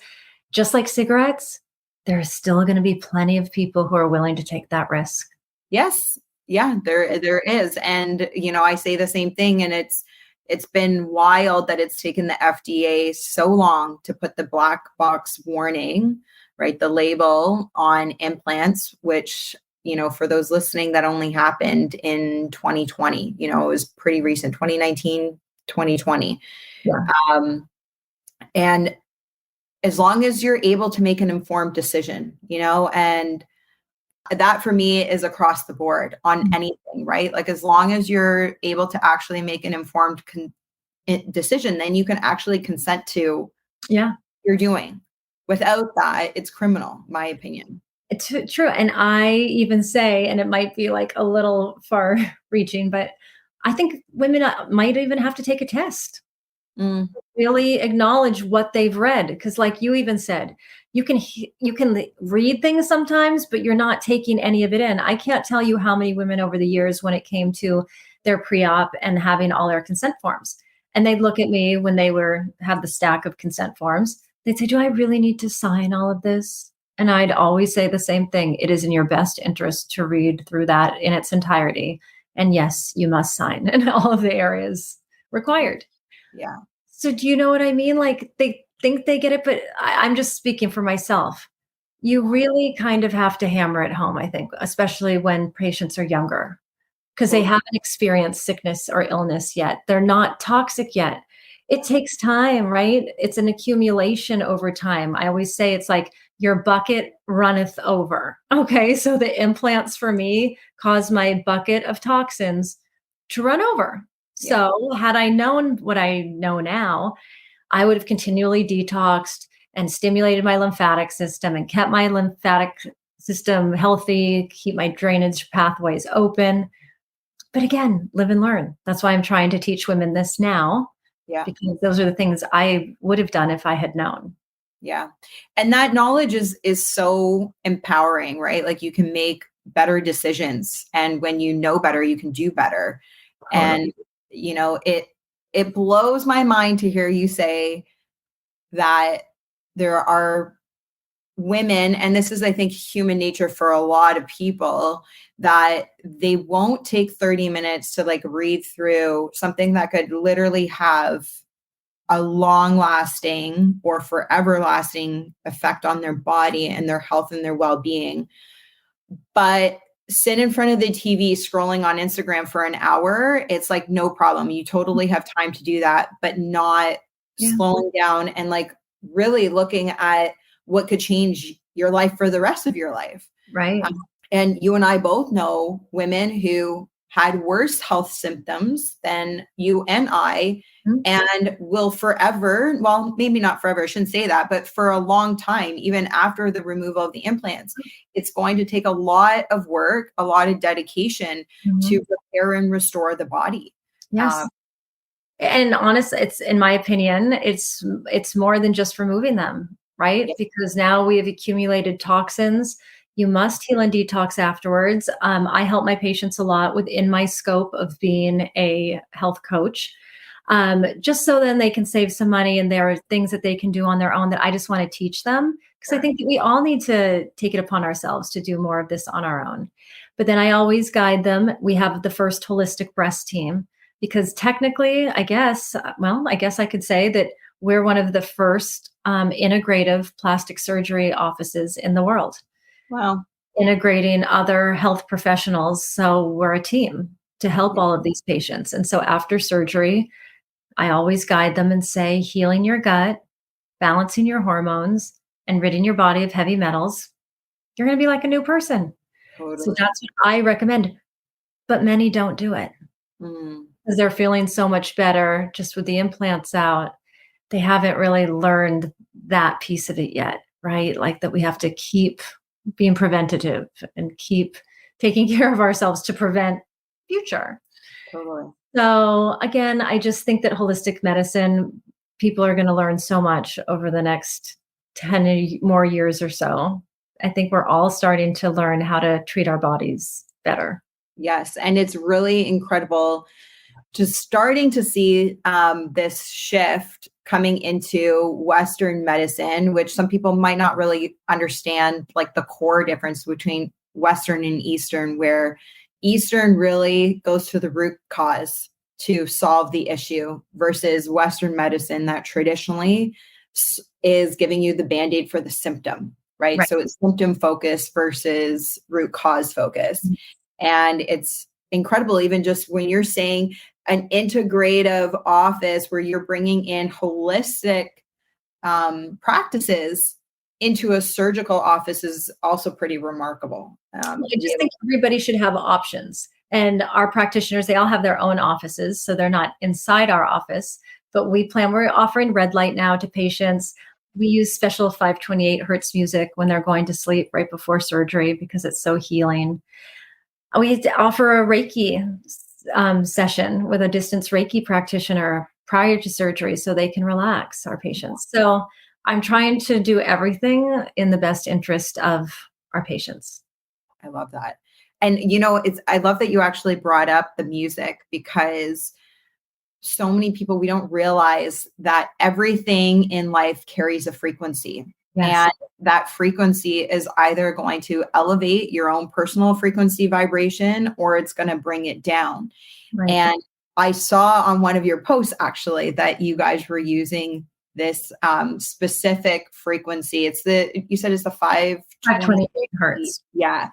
just like cigarettes, there's still going to be plenty of people who are willing to take that risk. Yes. Yeah, there is. And, I say the same thing, and it's been wild that it's taken the FDA so long to put the black box warning, right? The label on implants, which, for those listening, that only happened in 2020, it was pretty recent, 2019, 2020. Yeah. And as long as you're able to make an informed decision, and that for me is across the board on anything, right? Like as long as you're able to actually make an informed decision, then you can actually consent to what you're doing. Without that, it's criminal, my opinion. It's true. And I even say, and it might be like a little far reaching, but I think women might even have to take a test. Really acknowledge what they've read. Because like you even said, you can read things sometimes, but you're not taking any of it in. I can't tell you how many women over the years, when it came to their pre-op and having all their consent forms, and they'd look at me when they have the stack of consent forms, they'd say, do I really need to sign all of this? And I'd always say the same thing. It is in your best interest to read through that in its entirety. And yes, you must sign in all of the areas required. Yeah. So do you know what I mean? Like they think they get it, but I'm just speaking for myself. You really kind of have to hammer it home, I think, especially when patients are younger, because they haven't experienced sickness or illness yet. They're not toxic yet. It takes time, right? It's an accumulation over time. I always say it's like your bucket runneth over. Okay, so the implants for me cause my bucket of toxins to run over. So had I known what I know now, I would have continually detoxed and stimulated my lymphatic system and kept my lymphatic system healthy, keep my drainage pathways open. But again, live and learn. That's why I'm trying to teach women this now. Yeah. Because those are the things I would have done if I had known. Yeah. And that knowledge is so empowering, right? Like you can make better decisions. And when you know better, you can do better. And, it blows my mind to hear you say that there are women, and this is, I think, human nature for a lot of people, that they won't take 30 minutes to like read through something that could literally have a long lasting or forever lasting effect on their body and their health and their well-being. But sit in front of the TV scrolling on Instagram for an hour, it's like no problem. You totally have time to do that, but not slowing down and like really looking at what could change your life for the rest of your life. Right. And you and I both know women who had worse health symptoms than you and I, and will forever, well, maybe not forever, I shouldn't say that, but for a long time, even after the removal of the implants, it's going to take a lot of work, a lot of dedication to repair and restore the body. Yes. And honestly, it's, in my opinion, it's more than just removing them, right? Yes. Because now we have accumulated toxins. You must heal and detox afterwards. I help my patients a lot within my scope of being a health coach, just so then they can save some money, and there are things that they can do on their own that I just want to teach them, because I think that we all need to take it upon ourselves to do more of this on our own. But then I always guide them. We have the first holistic breast team, because technically, I guess I could say that we're one of the first integrative plastic surgery offices in the world. Wow. Integrating other health professionals. So we're a team. to help all of these patients. And so after surgery, I always guide them and say, healing your gut, balancing your hormones, and ridding your body of heavy metals, you're going to be like a new person. Totally. So that's what I recommend. But many don't do it because they're feeling so much better just with the implants out. They haven't really learned that piece of it yet, right? Like that we have to keep being preventative and keep taking care of ourselves to prevent future. Totally. So again, I just think that holistic medicine, people are going to learn so much over the next 10 more years or so. I think we're all starting to learn how to treat our bodies better. Yes. And it's really incredible just starting to see this shift coming into Western medicine, which some people might not really understand, like the core difference between Western and Eastern, where Eastern really goes to the root cause to solve the issue versus Western medicine that traditionally is giving you the Band-Aid for the symptom, right? So it's symptom focused versus root cause focused. And it's incredible, even just when you're saying an integrative office where you're bringing in holistic practices into a surgical office is also pretty remarkable. I just think everybody should have options. And our practitioners, they all have their own offices. So they're not inside our office, but we're offering red light now to patients. We use special 528 hertz music when they're going to sleep right before surgery because it's so healing. We offer a Reiki session with a distance Reiki practitioner prior to surgery so they can relax our patients. So I'm trying to do everything in the best interest of our patients. I love that. And, I love that you actually brought up the music because so many people, we don't realize that everything in life carries a frequency. Yes. And that frequency is either going to elevate your own personal frequency vibration or it's going to bring it down. Right. And I saw on one of your posts actually that you guys were using this specific frequency. You said it's the 528 hertz. Yeah.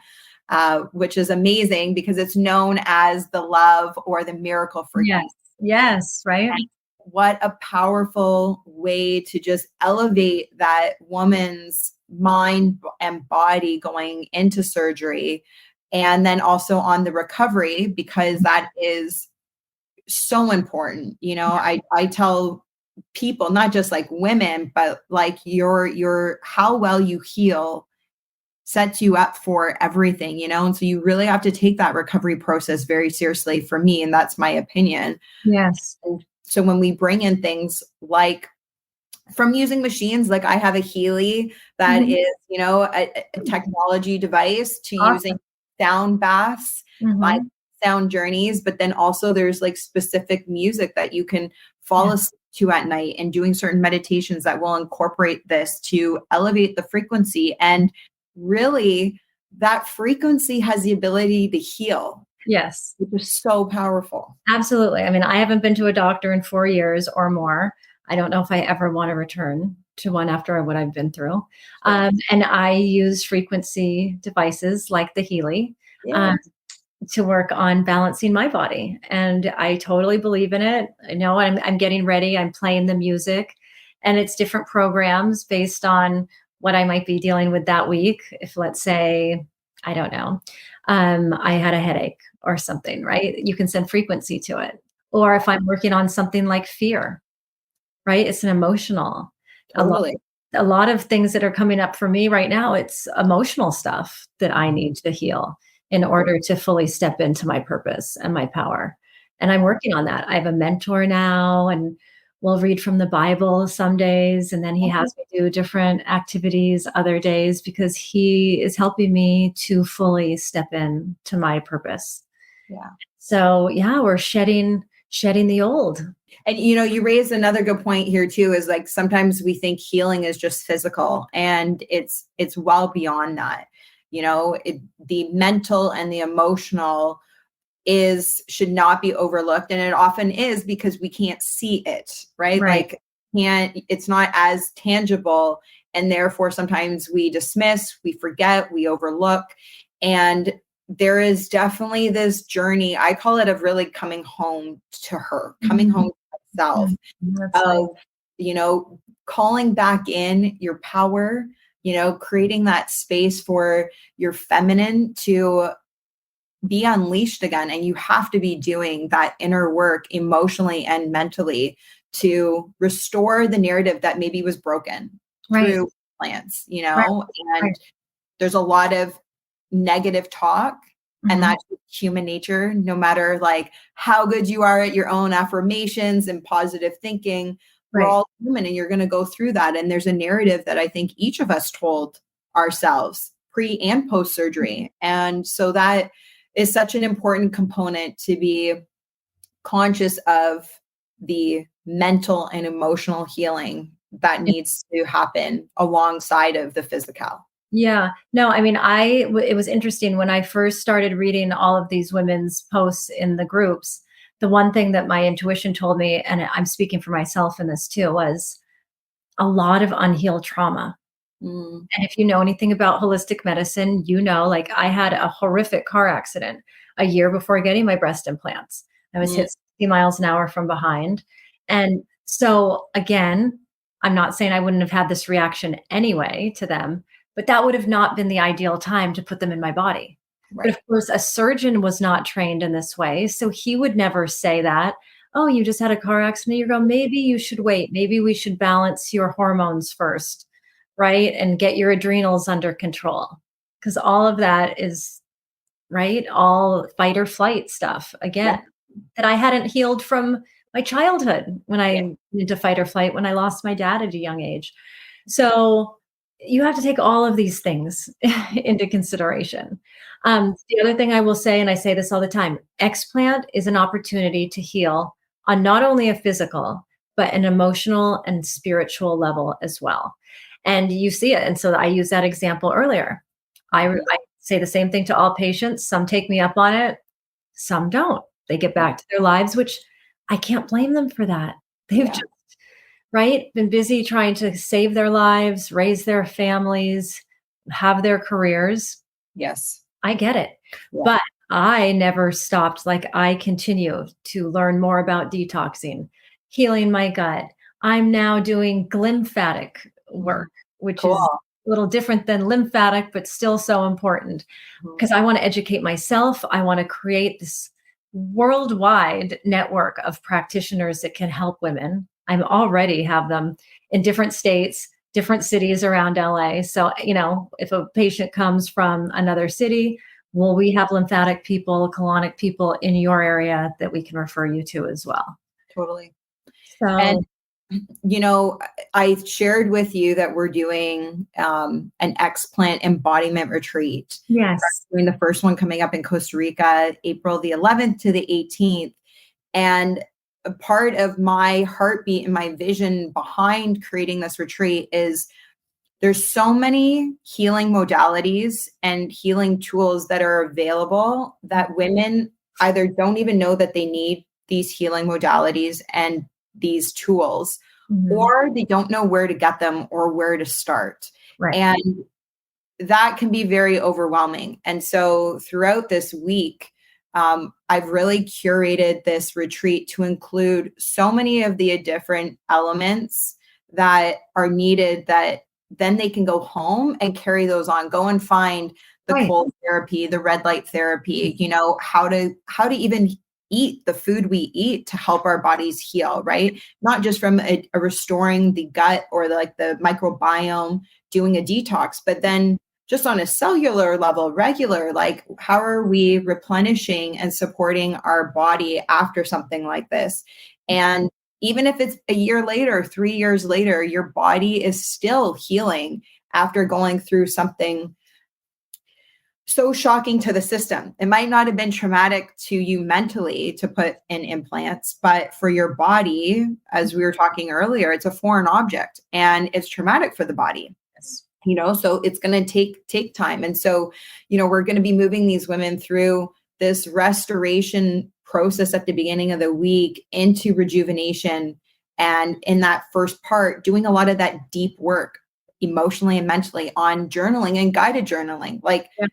Which is amazing because it's known as the love or the miracle frequency. Yes, right. And what a powerful way to just elevate that woman's mind and body going into surgery. And then also on the recovery, because that is so important. I tell people, not just like women, but like your how well you heal sets you up for everything, and so you really have to take that recovery process very seriously for me. And that's my opinion. Yes. And so when we bring in things like from using machines, like I have a Healy that is, a technology device to using sound baths, like sound journeys, but then also there's like specific music that you can fall asleep to at night and doing certain meditations that will incorporate this to elevate the frequency. And really that frequency has the ability to heal. Yes. Which is so powerful. Absolutely. I mean, I haven't been to a doctor in 4 years or more. I don't know if I ever want to return to one after what I've been through. And I use frequency devices like the Healy to work on balancing my body. And I totally believe in it. I know I'm getting ready. I'm playing the music and it's different programs based on what I might be dealing with that week. If let's say, I don't know, I had a headache or something, right? You can send frequency to it. Or if I'm working on something like fear, right? It's an emotional. Totally. A lot of things that are coming up for me right now, it's emotional stuff that I need to heal in order to fully step into my purpose and my power. And I'm working on that. I have a mentor now and we'll read from the Bible some days. And then he has me do different activities other days because he is helping me to fully step in to my purpose. Yeah. So we're shedding the old. And, you raised another good point here too, is like, sometimes we think healing is just physical and it's well beyond that. The mental and the emotional should not be overlooked. And it often is because we can't see it, right? Like it's not as tangible. And therefore sometimes we dismiss, we forget, we overlook. And there is definitely this journey. I call it of really coming home to her, coming home to herself, That's nice. of, calling back in your power, creating that space for your feminine to be unleashed again. And you have to be doing that inner work emotionally and mentally to restore the narrative that maybe was broken Right. through plants, Right. and Right. there's a lot of negative talk, and Mhm. that's human nature. No matter like how good you are at your own affirmations and positive thinking, we're Right. all human, and you're going to go through that. And there's a narrative that I think each of us told ourselves pre and post surgery. And so that is such an important component to be conscious of, the mental and emotional healing that needs to happen alongside of the physical. Yeah. No, I mean, it was interesting when I first started reading all of these women's posts in the groups. The one thing that my intuition told me, and I'm speaking for myself in this too, was a lot of unhealed trauma. Mm, And if you know anything about holistic medicine, like I had a horrific car accident a year before getting my breast implants. I was mm, hit 60 miles an hour from behind. And so, again, I'm not saying I wouldn't have had this reaction anyway to them, but that would have not been the ideal time to put them in my body. But of right. course, a surgeon was not trained in this way. So he would never say that. Oh, you just had a car accident. You go, maybe you should wait. Maybe we should balance your hormones first, right? And get your adrenals under control. Because all of that is, right? All fight or flight stuff, Yeah. again, that I hadn't healed from my childhood when Yeah. I went into fight or flight when I lost my dad at a young age. So you have to take all of these things into consideration. The other thing I will say, and I say this all the time, explant is an opportunity to heal on not only a physical, but an emotional and spiritual level as well. And you see it. And so I used that example earlier. I say the same thing to all patients. Some take me up on it, some don't. They get back to their lives, which I can't blame them for that. They've Yeah. just, right, been busy trying to save their lives, raise their families, have their careers. Yes. I get it. Yeah. But I never stopped. Like, I continue to learn more about detoxing, healing my gut. I'm now doing glymphatic Mhm. work, which Cool. is a little different than lymphatic, but still so important Mhm. because I want to educate myself. I want to create this worldwide network of practitioners that can help women. I already have them in different states, different cities around LA. So, if a patient comes from another city, will we have lymphatic people, colonic people in your area that we can refer you to as well? Totally. And, So, you know, I shared with you that we're doing an explant embodiment retreat. yes. We're doing the first one coming up in Costa Rica, April the 11th to the 18th. And a part of my heartbeat and my vision behind creating this retreat is there's so many healing modalities and healing tools that are available that women either don't even know that they need these healing modalities and these tools, Mhm. or they don't know where to get them or where to start. Right. And that can be very overwhelming. And so throughout this week, I've really curated this retreat to include so many of the different elements that are needed, that then they can go home and carry those on, go and find the Right. cold therapy, the red light therapy, how to even eat the food we eat to help our bodies heal, right? Not just from a restoring the gut or the microbiome, doing a detox, but then just on a cellular level, regular, like how are we replenishing and supporting our body after something like this? And even if it's a year later, 3 years later, your body is still healing after going through something so shocking to the system. It might not have been traumatic to you mentally to put in implants, but for your body, as we were talking earlier, it's a foreign object and it's traumatic for the body. Yes. So it's going to take time. And so, we're going to be moving these women through this restoration process at the beginning of the week into rejuvenation. And in that first part, doing a lot of that deep work emotionally and mentally on journaling and guided journaling. Like, Yeah.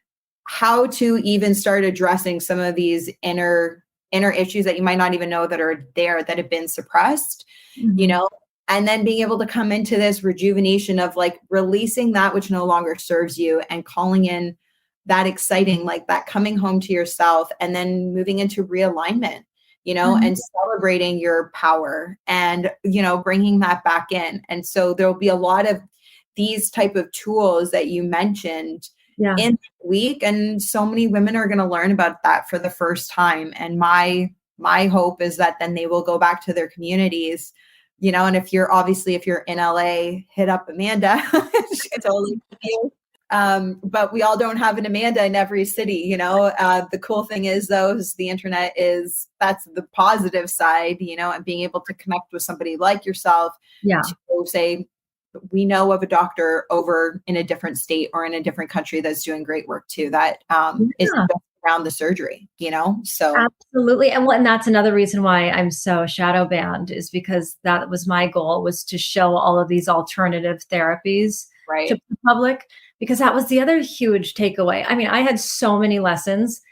how to even start addressing some of these inner issues that you might not even know that are there, that have been suppressed, you know, and then being able to come into this rejuvenation of like releasing that which no longer serves you and calling in that exciting, like that coming home to yourself, and then moving into realignment, you know, and celebrating your power and, you know, bringing that back in. And so there'll be a lot of these type of tools that you mentioned in the week. And so many women are going to learn about that for the first time. And my hope is that then they will go back to their communities, you know, and if you're in LA, hit up Amanda. She can totally you. But we all don't have an Amanda in every city, you know. The cool thing is though, is the internet that's the positive side, you know, and being able to connect with somebody like yourself to say, we know of a doctor over in a different state or in a different country that's doing great work too, that is around the surgery, you know? So absolutely. And that's another reason why I'm so shadow banned, is because that was my goal, was to show all of these alternative therapies to the public, because that was the other huge takeaway. I mean, I had so many lessons.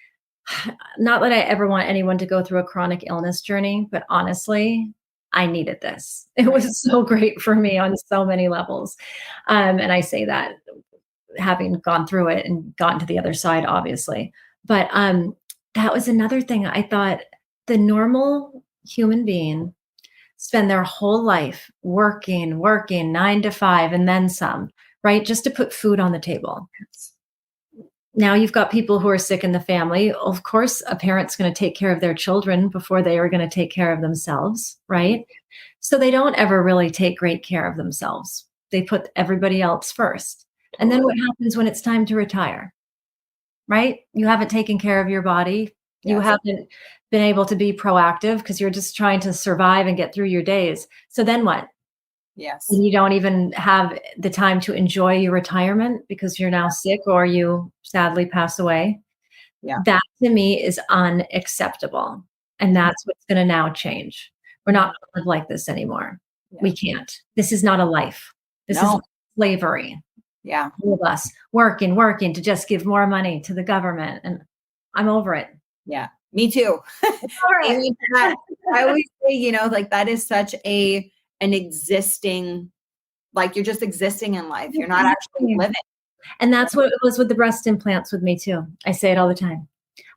Not that I ever want anyone to go through a chronic illness journey, but honestly, I needed this. It was so great for me on so many levels. And I say that having gone through it and gotten to the other side, obviously. But that was another thing. I thought the normal human being spend their whole life working 9 to 5 and then some, right? Just to put food on the table. Now you've got people who are sick in the family. Of course, a parent's going to take care of their children before they are going to take care of themselves, right? So they don't ever really take great care of themselves. They put everybody else first. And then what happens when it's time to retire, right? You haven't taken care of your body. You haven't been able to be proactive because you're just trying to survive and get through your days. So then what? Yes. And you don't even have the time to enjoy your retirement because you're now sick or you sadly pass away. Yeah. That to me is unacceptable. And that's what's going to now change. We're not going to live like this anymore. Yeah. We can't. This is not a life. This is slavery. Yeah. All of us working to just give more money to the government. And I'm over it. Yeah. Me too. I always say, you know, like that is such an existing, like you're just existing in life. You're not actually living. And that's what it was with the breast implants with me too. I say it all the time.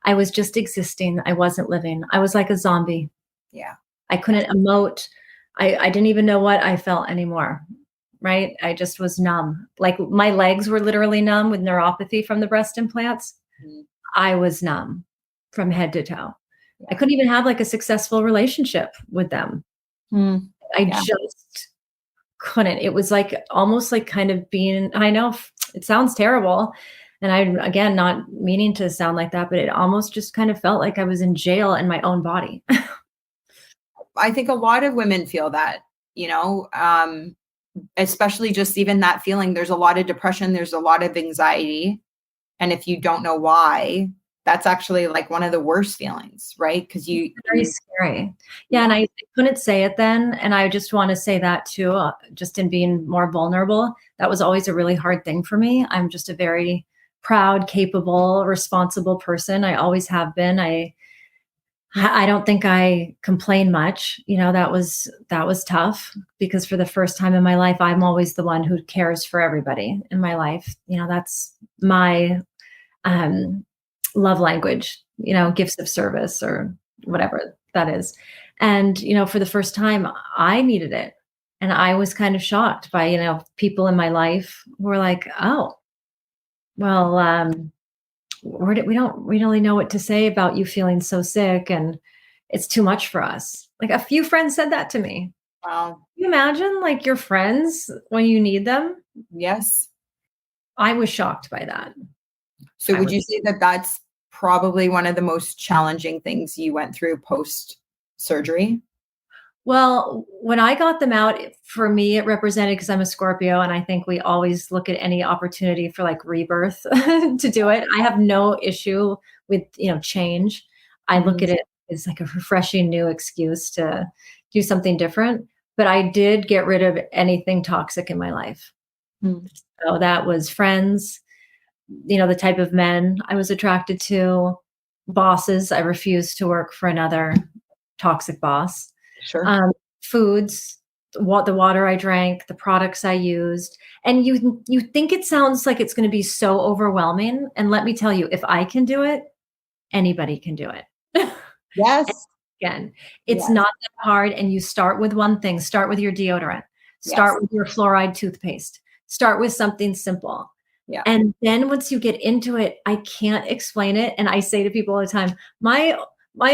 I was just existing. I wasn't living. I was like a zombie. Yeah. I couldn't emote. I didn't even know what I felt anymore. Right. I just was numb. Like my legs were literally numb with neuropathy from the breast implants. Mm-hmm. I was numb from head to toe. Yeah. I couldn't even have like a successful relationship with them. I just couldn't. It was like almost like kind of being, I know it sounds terrible. And I'm, again, not meaning to sound like that, but it almost just kind of felt like I was in jail in my own body. I think a lot of women feel that, you know, especially just even that feeling. There's a lot of depression. There's a lot of anxiety. And if you don't know why, that's actually like one of the worst feelings, right? Because it's very scary. Yeah. And I couldn't say it then. And I just want to say that too, just in being more vulnerable. That was always a really hard thing for me. I'm just a very proud, capable, responsible person. I always have been. I don't think I complain much. You know, that was tough because for the first time in my life, I'm always the one who cares for everybody in my life. You know, that's my love language, you know, gifts of service or whatever that is. And, you know, for the first time I needed it. And I was kind of shocked by, you know, people in my life who were like, oh, well, we don't really know what to say about you feeling so sick. And it's too much for us. Like a few friends said that to me. Wow. Can you imagine like your friends when you need them? Yes. I was shocked by that. So would you say that that's probably one of the most challenging things you went through post-surgery? Well, when I got them out, for me, it represented, because I'm a Scorpio, and I think we always look at any opportunity for like rebirth to do it. I have no issue with, you know, change. I look at it as like a refreshing new excuse to do something different. But I did get rid of anything toxic in my life. So that was friends, the type of men I was attracted to, bosses. I refused to work for another toxic boss. Sure. Foods, what the water I drank, the products I used. And you think it sounds like it's going to be so overwhelming. And let me tell you, if I can do it, anybody can do it. Yes. Again, it's Yes. not that hard. And you start with one thing. Start with your deodorant. Start Yes. with your fluoride toothpaste. Start with something simple. Yeah. And then once you get into it, I can't explain it. And I say to people all the time, my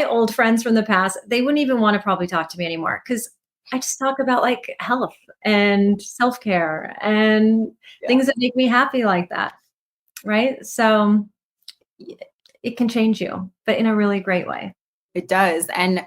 old friends from the past, they wouldn't even want to probably talk to me anymore because I just talk about like health and self-care and Yeah. things that make me happy like that. Right. So it can change you, but in a really great way. It does. And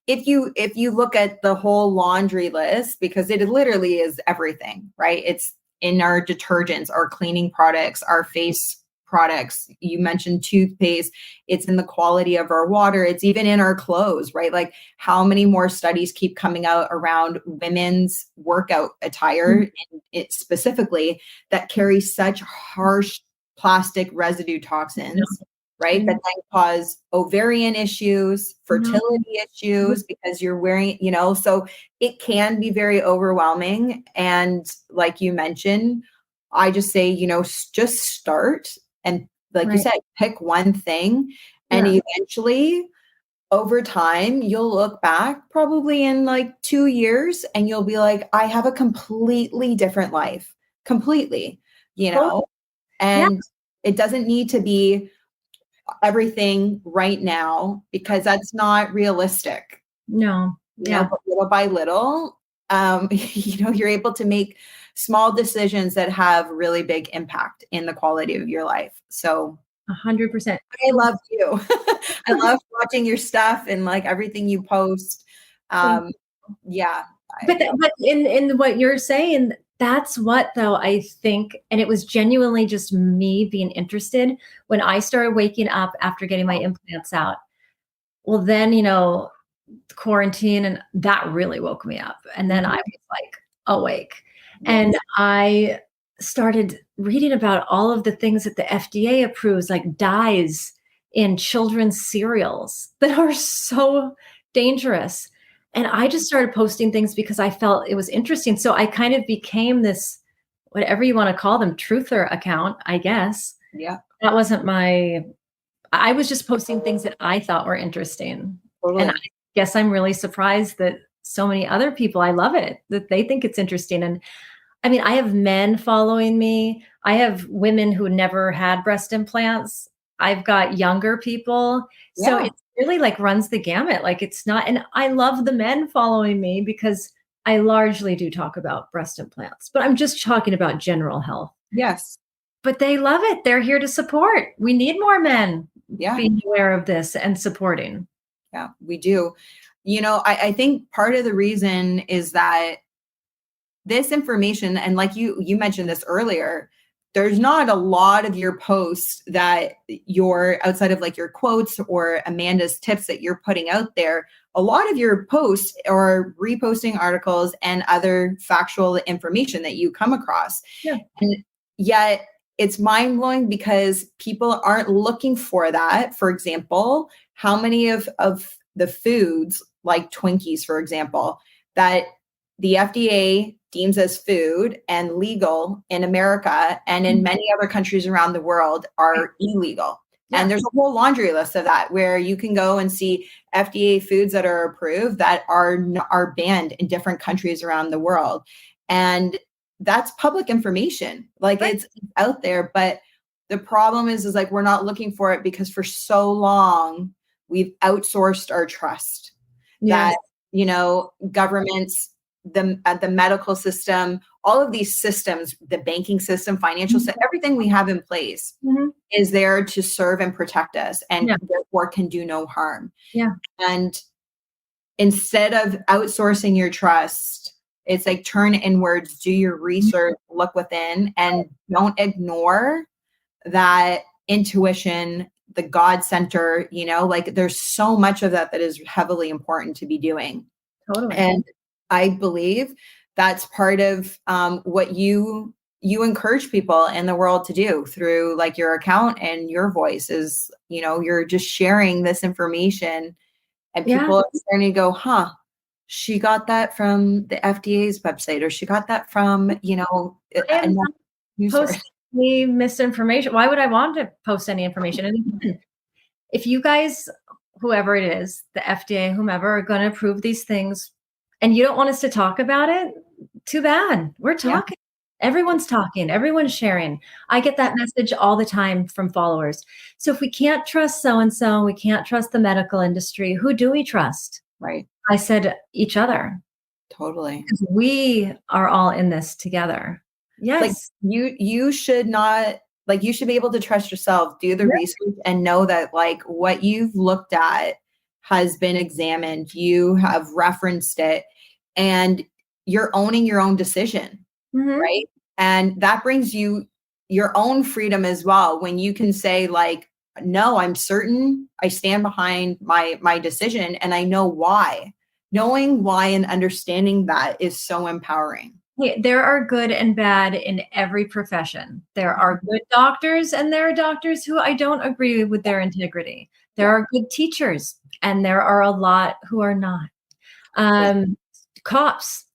if you look at the whole laundry list, because it literally is everything, right? It's in our detergents, our cleaning products, our face products. You mentioned toothpaste. It's in the quality of our water. It's even in our clothes, right? Like how many more studies keep coming out around women's workout attire, and it specifically that carry such harsh plastic residue toxins, right? That then cause ovarian issues, fertility issues because you're wearing, so it can be very overwhelming. And like you mentioned, I just say, just start and like you said, pick one thing and eventually over time, you'll look back probably in like 2 years and you'll be like, I have a completely different life, completely, and it doesn't need to be everything right now because that's not realistic. No. But little by little, you're able to make small decisions that have really big impact in the quality of your life. So 100%. I love you. I love watching your stuff and like everything you post. Yeah. But in what you're saying, that's what though I think, and it was genuinely just me being interested when I started waking up after getting my implants out. Well, then, quarantine and that really woke me up. And then I was like awake. And I started reading about all of the things that the FDA approves, like dyes in children's cereals that are so dangerous. And I just started posting things because I felt it was interesting. So I kind of became this, whatever you want to call them, truther account, I guess. Yeah. That wasn't I was just posting things that I thought were interesting. Totally. And I guess I'm really surprised that so many other people, I love it, that they think it's interesting. And I mean, I have men following me. I have women who never had breast implants. I've got younger people. So it really like runs the gamut. Like it's not, and I love the men following me because I largely do talk about breast implants, but I'm just talking about general health. Yes. But they love it. They're here to support. We need more men being aware of this and supporting. Yeah, we do. I think part of the reason is that this information, and like you mentioned this earlier, there's not a lot of your posts that you're outside of like your quotes or Amanda's tips that you're putting out there. A lot of your posts are reposting articles and other factual information that you come across. Yeah. And yet it's mind blowing because people aren't looking for that. For example, how many of the foods like Twinkies, for example, that the FDA deems as food and legal in America and in many other countries around the world are illegal. And there's a whole laundry list of that where you can go and see FDA foods that are approved that are banned in different countries around the world. And that's public information. Like it's out there, but the problem is like, we're not looking for it because for so long we've outsourced our trust that, governments, the medical system, all of these systems, the banking system, financial system, everything we have in place is there to serve and protect us and therefore can do no harm. Yeah. And instead of outsourcing your trust, it's like turn inwards, do your research, look within, and don't ignore that intuition, the God center, like there's so much of that is heavily important to be doing. Totally. And I believe that's part of what you you encourage people in the world to do through like your account and your voice is, you're just sharing this information and Yeah. people are starting to go, huh, she got that from the FDA's website, or she got that from, I am another not news source. posting any misinformation. Why would I want to post any information? And again, if you guys, whoever it is, the FDA, whomever, are going to approve these things and you don't want us to talk about it, too bad. We're Yeah. talking. Everyone's talking. Everyone's sharing. I get that message all the time from followers. So if we can't trust so-and-so, we can't trust the medical industry, who do we trust? Right. I said each other. Totally. Because we are all in this together. Yes. Like you should not, like, you should be able to trust yourself, do the research and know that like what you've looked at has been examined. You have referenced it and you're owning your own decision. Mhm. Right. And that brings you your own freedom as well. When you can say like, no, I'm certain, I stand behind my decision and I know why. Knowing why and understanding that is so empowering. Hey, there are good and bad in every profession. There are good doctors and there are doctors who I don't agree with their integrity. There are good teachers and there are a lot who are not. Cops.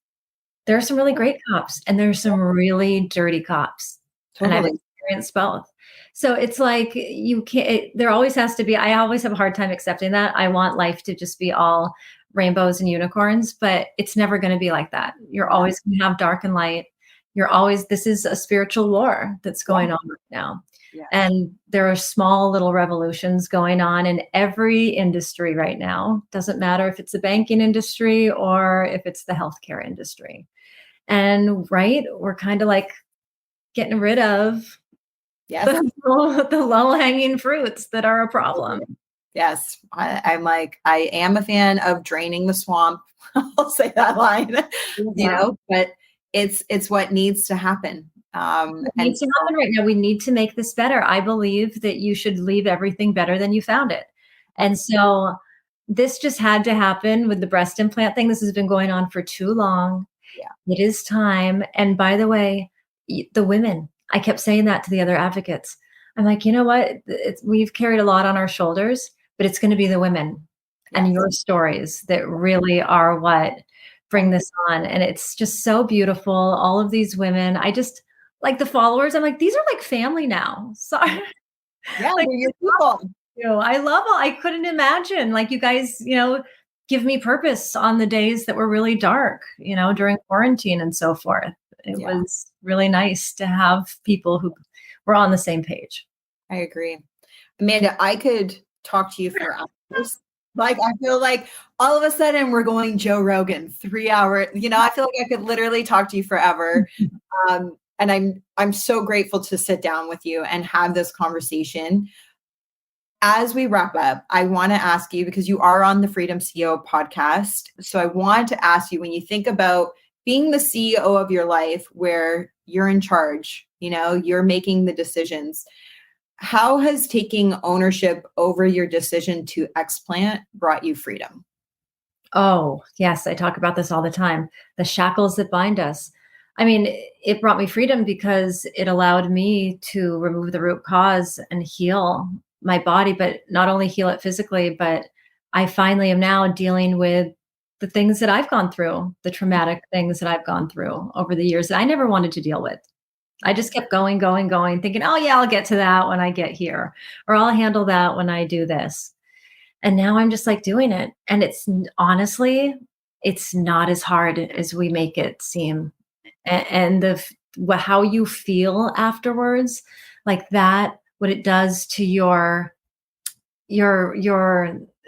There are some really great cops and there's some really dirty cops. And I've Totally. experienced both. So it's like you can't, there always has to be, I always have a hard time accepting that. I want life to just be all rainbows and unicorns, but it's never going to be like that. You're always going to have dark and light. You're always, this is a spiritual war that's going on right now. Yeah. And there are small little revolutions going on in every industry right now. Doesn't matter if it's the banking industry or if it's the healthcare industry. And right, we're kind of like getting rid of Yes. the low-hanging fruits that are a problem. Yes. I'm like, I am a fan of draining the swamp. I'll say that line, but it's what needs to happen. It needs to happen right now. We need to make this better. I believe that you should leave everything better than you found it. And so this just had to happen with the breast implant thing. This has been going on for too long. Yeah. It is time. And by the way, the women, I kept saying that to the other advocates. I'm like, you know what? We've carried a lot on our shoulders, but it's going to be the women and your stories that really are what bring this on. And it's just so beautiful. All of these women, I just like the followers. I'm like, these are like family now. Sorry. Yeah, Like, they're your people. I love all, I couldn't imagine like you guys, give me purpose on the days that were really dark, during quarantine and so forth. It was really nice to have people who were on the same page. I agree. Amanda, I could talk to you for hours. Like, I feel like all of a sudden we're going Joe Rogan, 3 hours. I feel like I could literally talk to you forever. And I'm so grateful to sit down with you and have this conversation. As we wrap up, I want to ask you, because you are on the Freedom CEO podcast. So I want to ask you, when you think about being the CEO of your life, where you're in charge, you're making the decisions, how has taking ownership over your decision to explant brought you freedom? Oh, yes. I talk about this all the time. The shackles that bind us. I mean, it brought me freedom because it allowed me to remove the root cause and heal my body, but not only heal it physically, but I finally am now dealing with the things that I've gone through, the traumatic things that I've gone through over the years that I never wanted to deal with. I just kept going, thinking, oh yeah, I'll get to that when I get here, or I'll handle that when I do this. And now I'm just like doing it. And it's honestly, it's not as hard as we make it seem. And how you feel afterwards, like that, what it does to your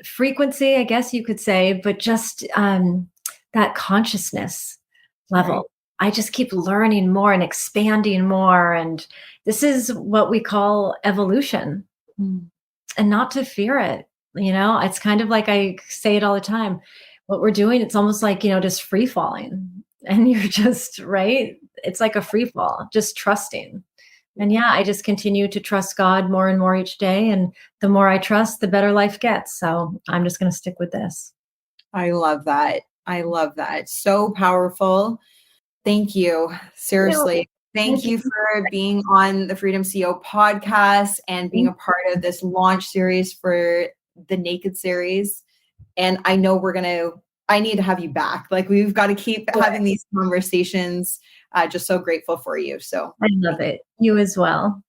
frequency, I guess you could say, but just that consciousness level. Right. I just keep learning more and expanding more. And this is what we call evolution. And not to fear it. It's kind of like I say it all the time. What we're doing, it's almost like, just free falling. And you're just, right? It's like a free fall, just trusting. And yeah, I just continue to trust God more and more each day. And the more I trust, the better life gets. So I'm just going to stick with this. I love that. I love that. So powerful. Thank you. Seriously. Thank you for being on the Freedom CEO podcast and being a part of this launch series for the Naked series. And I know I need to have you back. Like, we've got to keep having these conversations. Just so grateful for you. So I love it. You as well.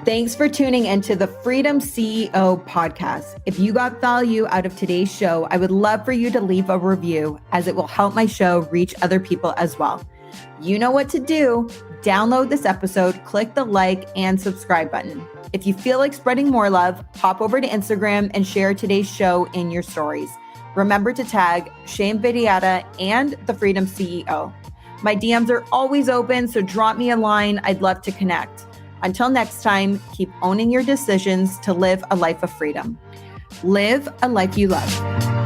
Thanks for tuning into the Freedom CEO podcast. If you got value out of today's show, I would love for you to leave a review, as it will help my show reach other people as well. You know what to do. Download this episode, click the like and subscribe button. If you feel like spreading more love, hop over to Instagram and share today's show in your stories. Remember to tag Shane Vidiata and the Freedom CEO. My DMs are always open, so drop me a line. I'd love to connect. Until next time, keep owning your decisions to live a life of freedom. Live a life you love.